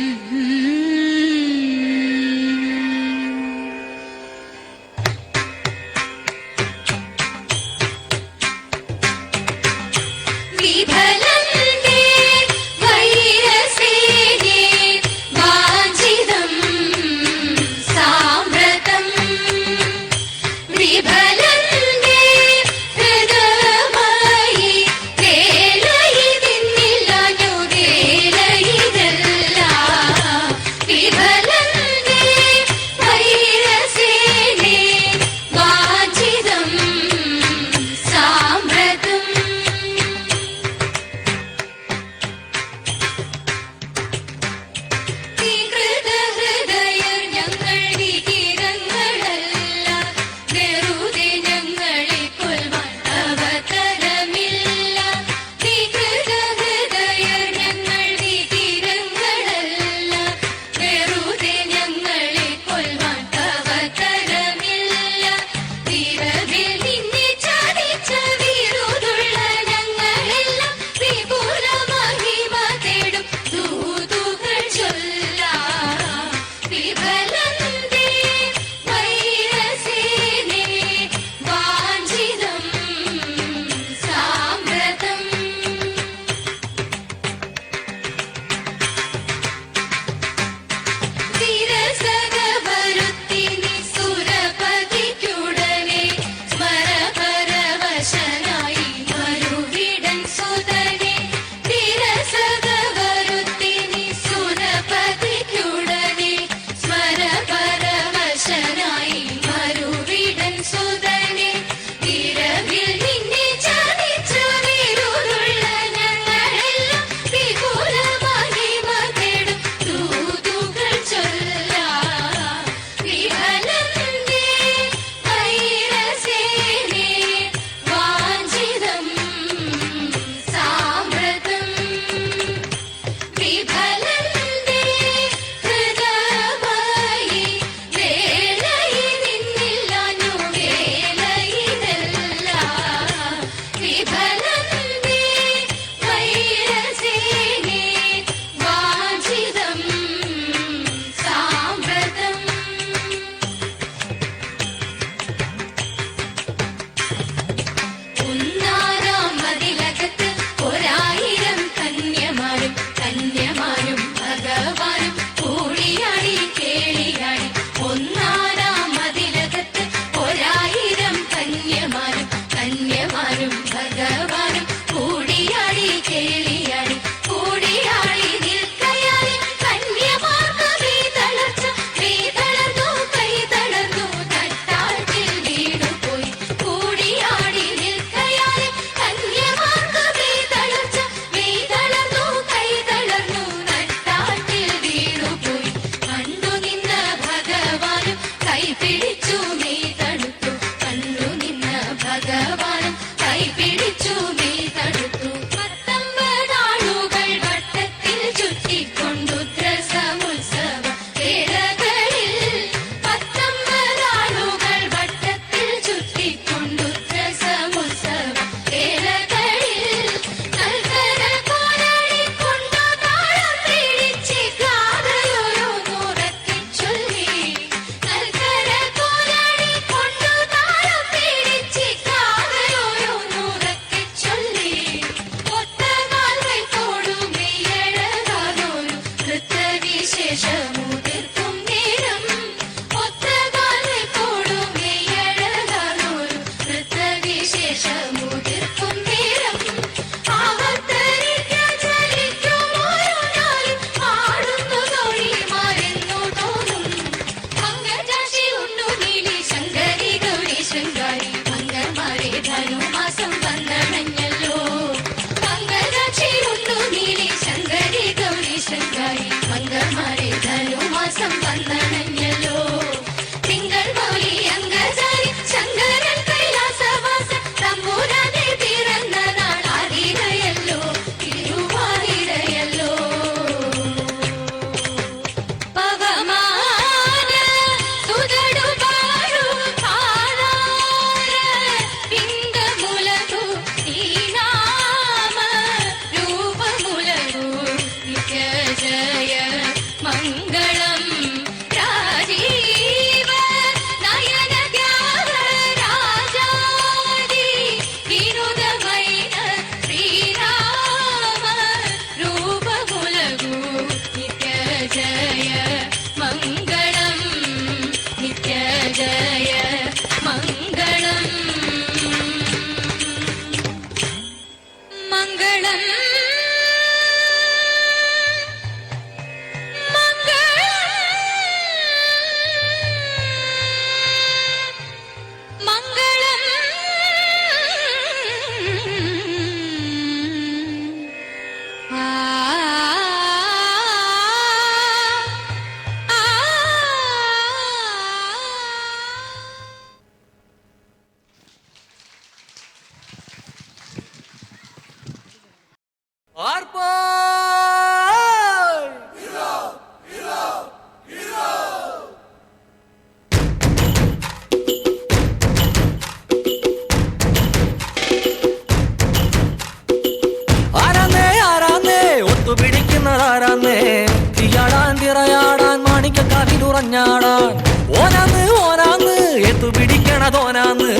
കവിലുറഞ്ഞാടാൻ ഓനാന്ന് ഓനാന്ന് എത്തു പിടിക്കണതോനാന്ന്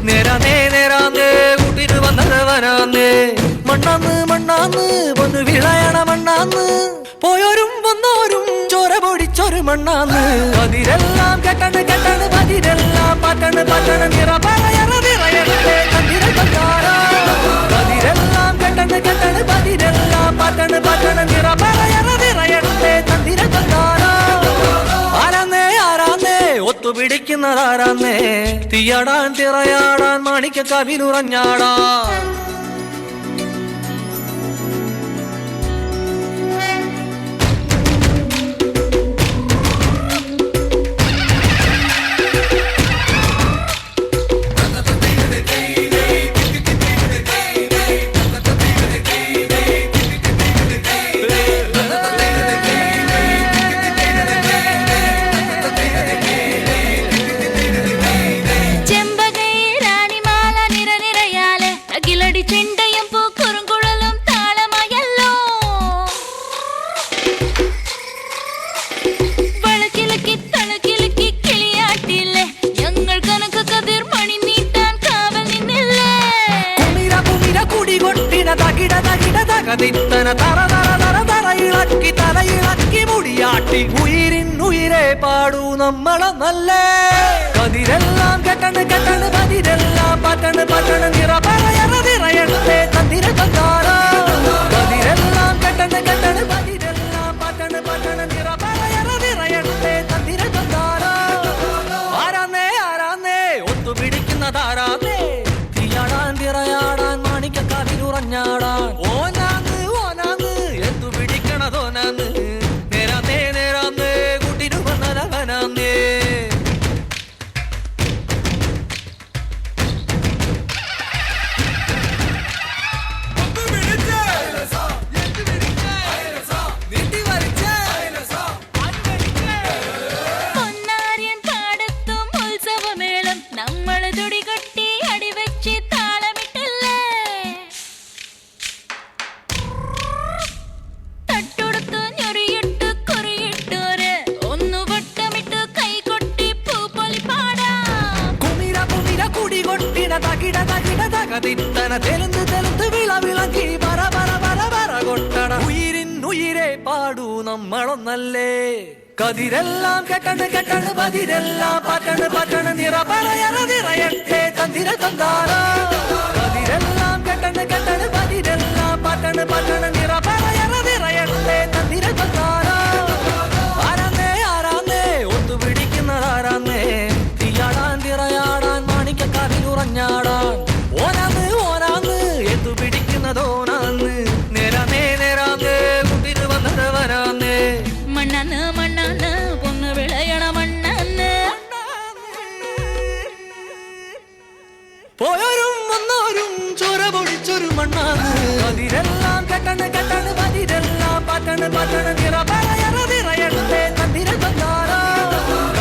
നേരാന്നേ കൂട്ടിട്ട് വന്നതവനാന്ന് മണ്ണാന്ന് മണ്ണാന്ന് വന്ന് വിളയണ മണ്ണാന്ന് പോയോരും വന്നോരും ചോര പൊടിച്ചൊരു മണ്ണാന്ന് അതിരെല്ലാം കെട്ടണ് പതിരെല്ലാം പറ്റണ് നിറ പറയണേ കണ്ടിര കണ്ടാരാ അതിരെല്ലാം കെട്ടണ് പതിരെല്ലാം പറ്റണ് നിറ പറയണേ കണ്ടിര കണ്ടാരാ ആരാന്നേ ഒത്തുപിടിക്കുന്നതാരാന്നേ തീയാടാൻ തിറയാടാൻ മാണിക്ക കവിലുറഞ്ഞാടാ തലയിളക്കി മുടിയാട്ടി ഉയിരെ പാടൂ നമ്മളെ നല്ലേ കതിരെല്ലാം കെട്ടണ് പതിരെല്ലാം പറ്റണ് നിറ പറയണേ തന്തിര തന്താരാ കതിരെല്ലാം കെട്ടണ് പതിരെല്ലാം പറ്റണ് നിറ പറയണേ തന്തിര തന്താരാ ആരാന്നേ ഒത്തുപിടിക്കുന്നതാരാന്നേ തീയാടാൻ തിറയാടാൻ മാണിക്ക കവിലുറഞ്ഞാടാൻ ഓനാന്ന് എന്തു പിടിക്കണതോനാന്ന് നേരാന്നേ കൂട്ടിനു വന്നതവനാന്നേ തെലുന്ത് വിളവിളക്കി വര കൊട്ടണ ഉയിരെ പാടൂ നമ്മളൊന്നല്ലേ കതിരെല്ലാം കെട്ടണ് പതിരെല്ലാം പറ്റണ് നിറ പറയണേ തന്തിര തന്താരാ കതിരെല്ലാം കെട്ടണ് പതിരെല്ലാം പറ്റണ് നിറ പറയണേ തന്തിര തന്താരാ ആരാന്നേ ഒത്തുപിടിക്കുന്നതാരാന്നേ തീയാടാൻ തിറയാടാൻ മാണിക്ക കവിലുറഞ്ഞാടാൻ ഓനാന്ന് എത്തു പിടിക്കുന്നതോനാന്ന് നേരാന്നേ കൂട്ടിന് വന്നതവനാന്ന് മണ്ണാന്ന് പൊന്ന് വിളയണ മണ്ണാന്ന് പോയോരും വന്നോരും ചോര പൊടിച്ചൊരു മണ്ണാന്ന് അതിരെല്ലാം കെട്ടണ് പതിരെല്ലാം പറ്റണ് നിറ പറയണേ തന്തിര തന്താരാ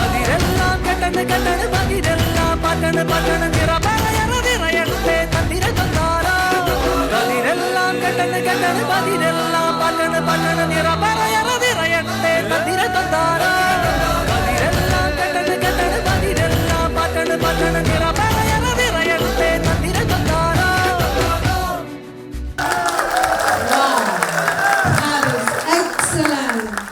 അതിരെല്ലാം കെട്ടണ് പതിരെല്ലാം പറ്റണ് നിറ പറയണേ തന്തിര തന്താരാ അതിരെല്ലാം കെട്ടണ് പതിരെല്ലാം പറ്റണ് നിറ പറയണേ തന്തിര തന്താരാ അതിരെല്ലാം കെട്ടണ് പതിരെല്ലാം പറ്റണ് നിറ പറയണേ തന്തിര തന്താരാ Excellent.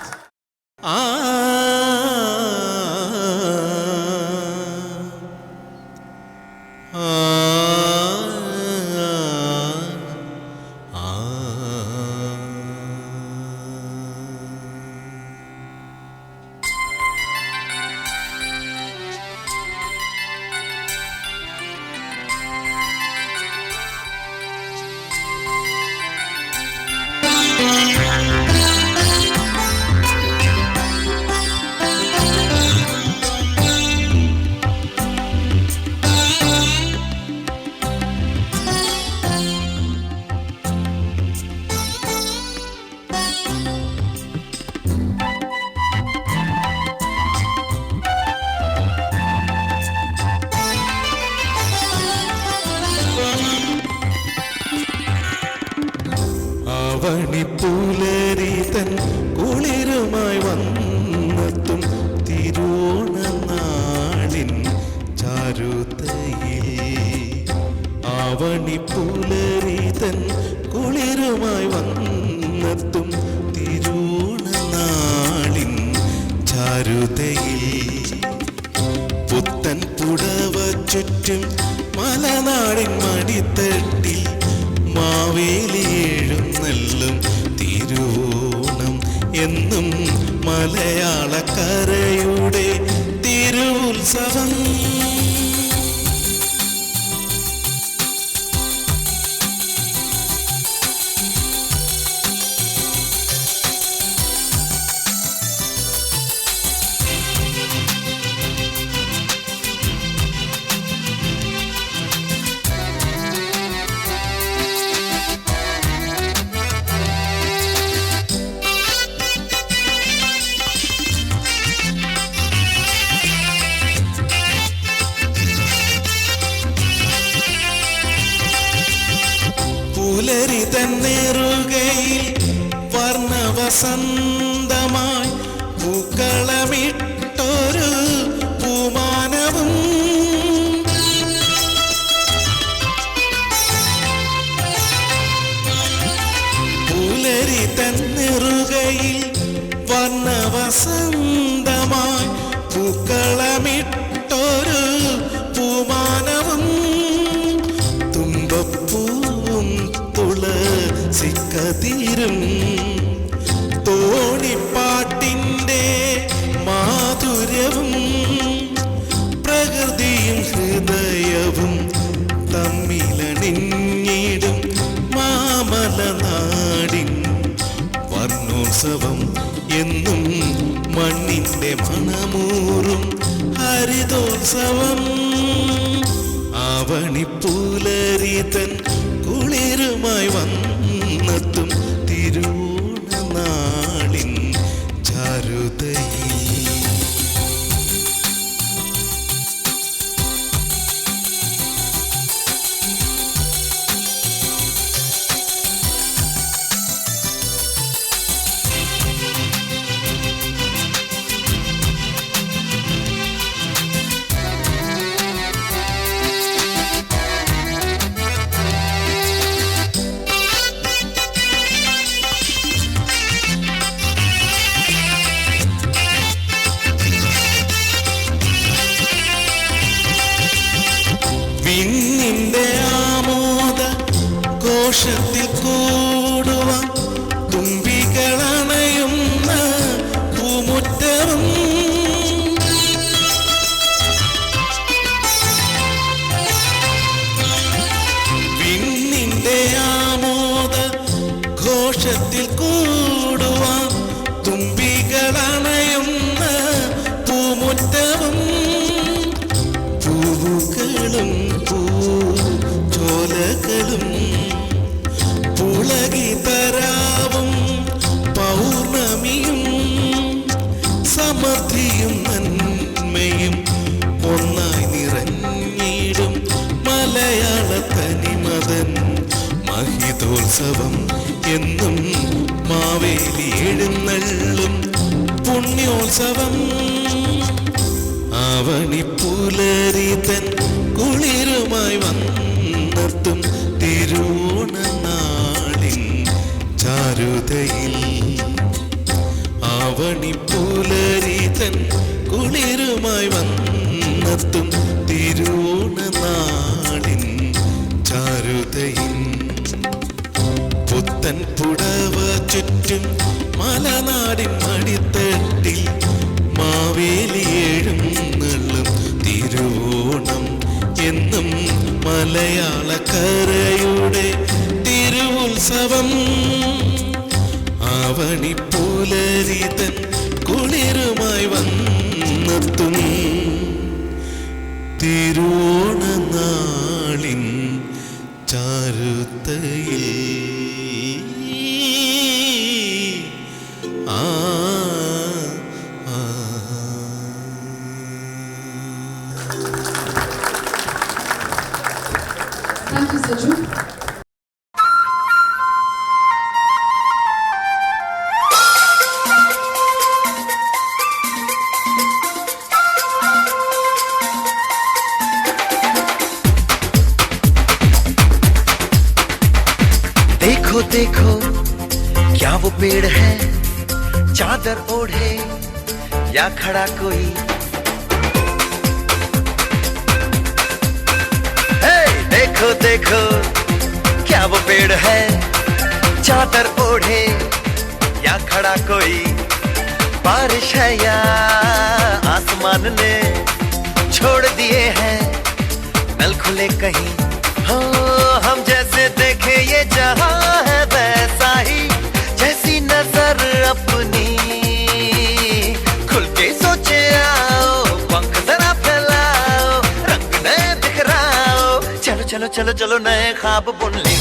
പണിപ്പൂലരിതൻ കുളിരുമായി വന്നെത്തും തിരുവോണനാളിൻ ചാരുതയിൽ ആവണിപ്പുലരിതൻ കുളിരുമായി വന്നെത്തും തിരുവോണനാളിൻ ചാരുതയിൽ പുത്തൻ പുടവ ചുറ്റും മലനാടിൻ മടിത്തട്ടിൽ മാവേലി എഴുന്നള്ളും തിരുവോണം എന്നും മലയാളക്കരയുടെ തിരുവുത്സവം. പുലരി തന്നെറുകയിൽ വർണ്ണവസന്തമായി പൂക്കളമിട്ടൊരു പൂമാനവും പുലരി തന്നെറുകയിൽ വർണ്ണവസന്തമായി പൂക്കളമിട്ടൊരു പൂമാനവും തുമ്പപ്പൂവും തുളസിക്കതിരും തോണിപ്പാട്ടിൻ്റെ മാധുര്യവും പ്രകൃതിയും ഹൃദയവും തമ്മിലണിഞ്ഞിടും മാമലനാടിൻ വർണ്ണോത്സവം എന്നും മണ്ണിൻ്റെ മണമൂറും ഹരിതോത്സവം. ആവണിപ്പുലരിതൻ കുളിരുമായി വന്നെത്തും തിരുവോണനാളിൻ ചാരുതയിൽ വിണ്ണിന്റെ ആമോദ ഘോഷത്തിൽ കൂടുവാൻ തുമ്പികളണയുന്ന പൂമുറ്റവും വിണ്ണിന്റെ ആമോദ ഘോഷത്തിൽ കൂടുവാൻ തുമ്പികളണയുന്ന പൂമുറ്റവും പൂവുകളും പൂച്ചോലകളും പുളകി തരാവും പൗർണമിയും സമൃദ്ധിയും നന്മയും ഒന്നായി നിറഞ്ഞിടും മലയാള തനിമതൻ മഹിതോത്സവം എന്നും മാവേലി എഴുന്നള്ളും പുണ്യോത്സവം. ആവണിപ്പുലരിതൻ കുളിരുമായി വന്നെത്തും തിരുവോണനാളിൻ ചാരുതയിൽ ആവണിപ്പുലരിതൻ കുളിരുമായി വന്നെത്തും തിരുവോണനാളിൻ ചാരുതയിൽ പുത്തൻ പുടവ ചുറ്റും മലനാടിൻ മടിത്തട്ടിൽ മാവേലി എഴുന്നള്ളും തിരുവോണം എന്നും മലയാളക്കരയുടെ തിരുവുത്സവം. ആവണിപ്പുലരിതൻ കുളിരുമായി വന്നെത്തും തിരുവോണനാളിൻ ചാരുതയിൽ Thank you, Saju. देखो क्या वो पेड़ है चादर ओढ़े या खड़ा कोई। देखो देखो क्या वो पेड़ है चादर ओढ़े या खड़ा कोई। बारिश है या आसमान ने छोड़ दिए हैं नल खुले कहीं। हो हम जैसे देखे ये जहां है वैसा ही, जैसी नजर अपनी खुल के सोचे आओ। पंख जरा फैलाओ रंग नए बिखराओ। चलो चलो चलो चलो नए ख्वाब बुन ले।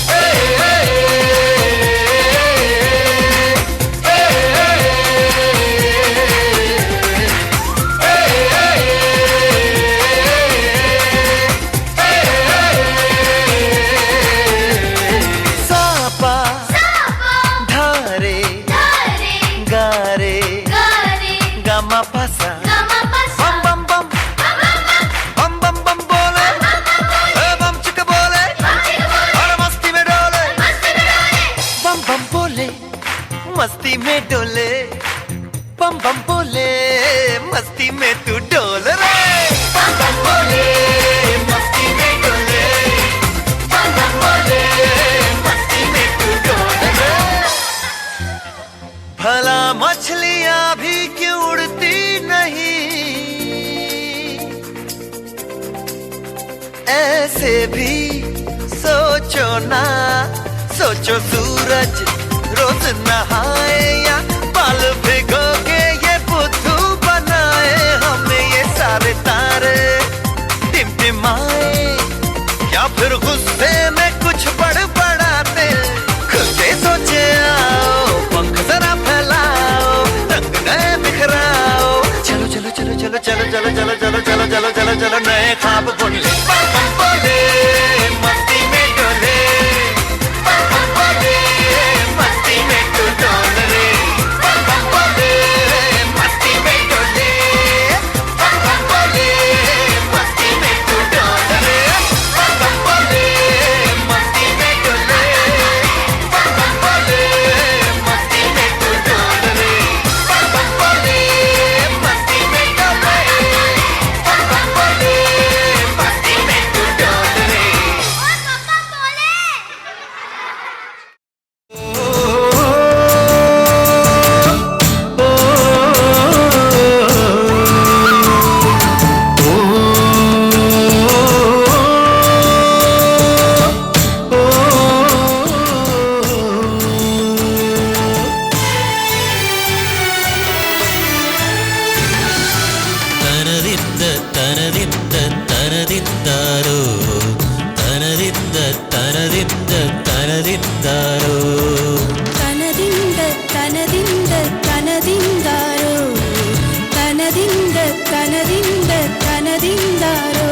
मस्ती में डोले बम बम बोले मस्ती में तू डोल रे। बम बम बोले मस्ती में डोले बम बम बोले मस्ती में तू डोल रे। भला मछलियां भी क्यों उड़ती नहीं, ऐसे भी सोचो ना। सोचो सूरज रोज नहाए या बाल भिगो के ये बुद्धू बनाए। हमें ये सारे तारे टिमटिमाए या फिर गुस्से में कुछ बड़बड़ाते। खुल के सोचे आओ पंख जरा फैलाओ रंग नए बिखराओ। चलो चलो चलो चलो चलो चलो चलो चलो चलो चलो चलो चलो नए ख्वाब बुन ले। बम बोले मस्ती में डोले बम बोले मस्ती में तू डोल रे। बम बोले मस्ती में डोले बम बोले मस्ती में तू डोल रे। बम बोले मस्ती में डोले बम बोले मस्ती में तू डोल रे। बम बोले मस्ती में डोले बम बोले मस्ती में तू डोल रे। തനതിന്ദ തനതിന്ദ തനതിന്ദാരോ തനതിന്ദ തനതിന്ദ തനതിന്ദാരോ തനതിന്ദ തനതിന്ദ തനതിന്ദാരോ തനതിന്ദ തനതിന്ദ തനതിന്ദാരോ.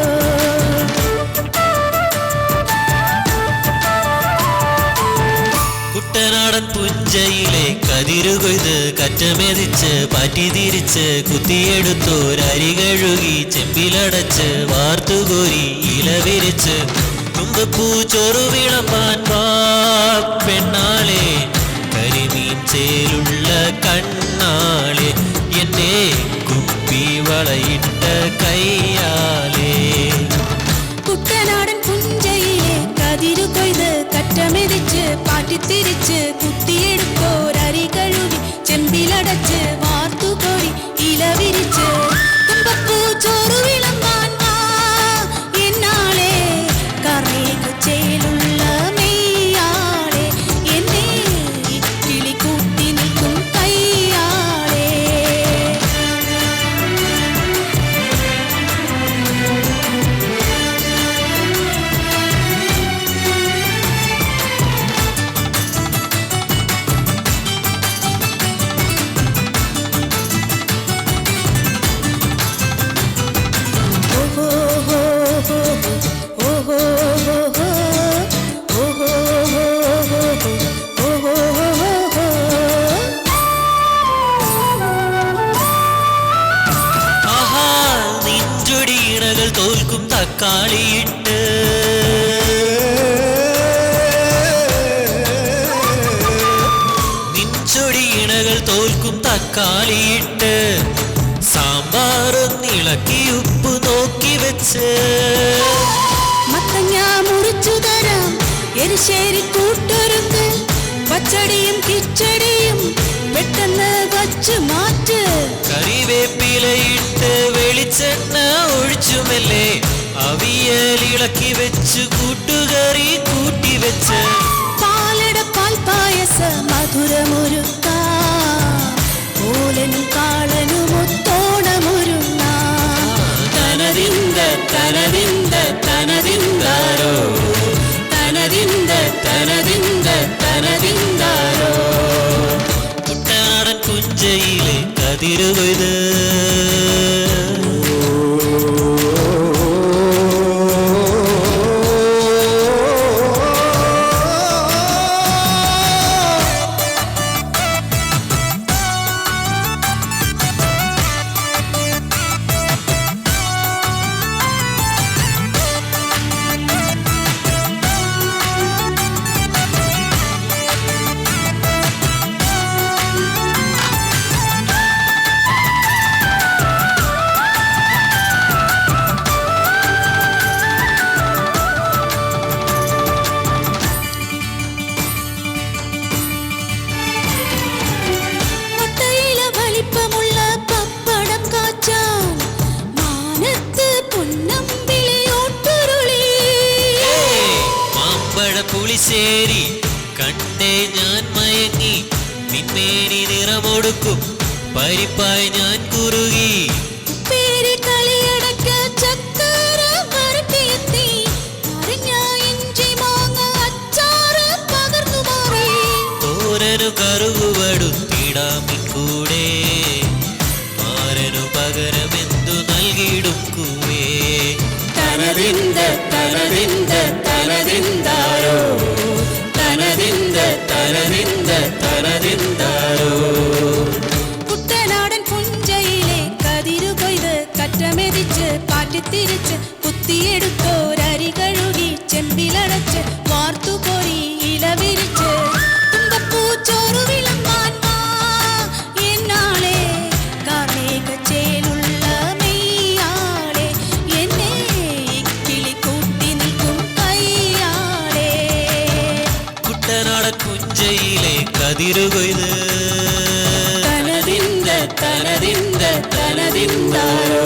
കുട്ടനാടൻ പുഞ്ചയിലെ കതിരുകൊയ്ത് കറ്റമെതിച്ച് പാറ്റി തിരിച്ച് കുത്തിയെടുത്തോരരി കഴുകി ചെമ്പിലടച്ച് വാർത്തുകോരി ഇലവിരിച്ച് തുമ്പപ്പൂ ചോറു വിളമ്പാൻ വാ പെണ്ണാളെ. കരിമീൻ ചേലുള്ള കണ്ണാളെ എന്നെ കുപ്പി വളയിട്ട കയ്യാലേ. കുട്ടനാടൻ പുഞ്ചയിലെ കതിരു കൊയ്ത് കറ്റമെതിച്ച് പാറ്റിത്തിരിച്ച് കുത്തിയെടുത്തോരരി കഴുകി ചെമ്പിലടച്ച് വാർത്തുകോരി ഇലവിരിച്ച് തുമ്പപ്പൂ ചോറു വിളമ്പാൻ വാ എന്നാളെ. കറേകുച്ചേലുള്ള മെയ്യാളെ എന്നെ ഇക്കിളി കൂട്ടി നിൽക്കും കയ്യാളെ. തോൽക്കും തക്കാളിയിട്ട് കാളിയിട്ട് സാമ്പാറൊന്നിളക്കി ഉപ്പ് നോക്കി വെച്ച് മത്തങ്ങ മുറിച്ചു തരാം എരിശ്ശേരി കൂട്ടൊരുക്ക് പച്ചടിയും കിച്ചടിയും പെട്ടെന്ന് വച്ച് മാറ്റ് കറിവേപ്പിലയിട്ട് വെളിച്ചെണ്ണ ഒഴിച്ചുമല്ലേ അവിയലിളക്കി വെച്ച് കൂട്ടുകറി കൂട്ടി വെച്ച് പാലട പാൽപായസ മധുരമൊരുക്ക ഓലനും കാളനും ഒത്തോണമൊരുങ്ങ തനതിന്ത തനതിന്ത തനതിന്താരോ തനതിന്ത തനതിന്ത തനതിന്താരോ കുട്ടനാടൻ പുഞ്ചയിലെ കതിരുകൊയ്ത് പുളിശ്ശേരി കണ്ടേ ഞാൻ മയങ്ങി നിന്നേനി നിറമൊടുക്കും പരിപ്പായി ഞാൻ കുറുകി പേര് കളിയടക്ക ചക്കര വരട്ടിയെത്തി അറിഞ്ഞ ഇഞ്ചി മാങ്ങ അച്ചാറ് പകർന്നു മാറി തോരനു കറുകുവടുത്തിടാമിൻ കൂടെ മാരനു പകരമെന്തു നൽകിയിടും കൂവേ തനതിന്ത തനതിന്ത തനതിന്താരോ തനതിന്ത തനതിന്ത തനതിന്താരോ കുട്ടനാടൻ പുഞ്ചയിലെ കതിരു കൊയ്ത് കറ്റമെതിച്ച് പാറ്റിത്തിരിച്ച് കുത്തിയെടുത്തോരരി കഴുകി ചെമ്പിലടച്ച് വാർത്തുകോരി ഇലവിരിച്ച് തുമ്പപ്പൂ ചോറു വിളമ്പാൻ വാ എന്നാളെ കാർമേഘ ചേലുള്ള മെയ്യാളെ എന്നെ കിളി കൂട്ടി നിൽക്കും കയ്യാളെ കുട്ടനാടൻ പുഞ്ചയിലെ കതിരുകൊയ്ത് തനതിന്ത തനതിന്ത തനതിന്താരോ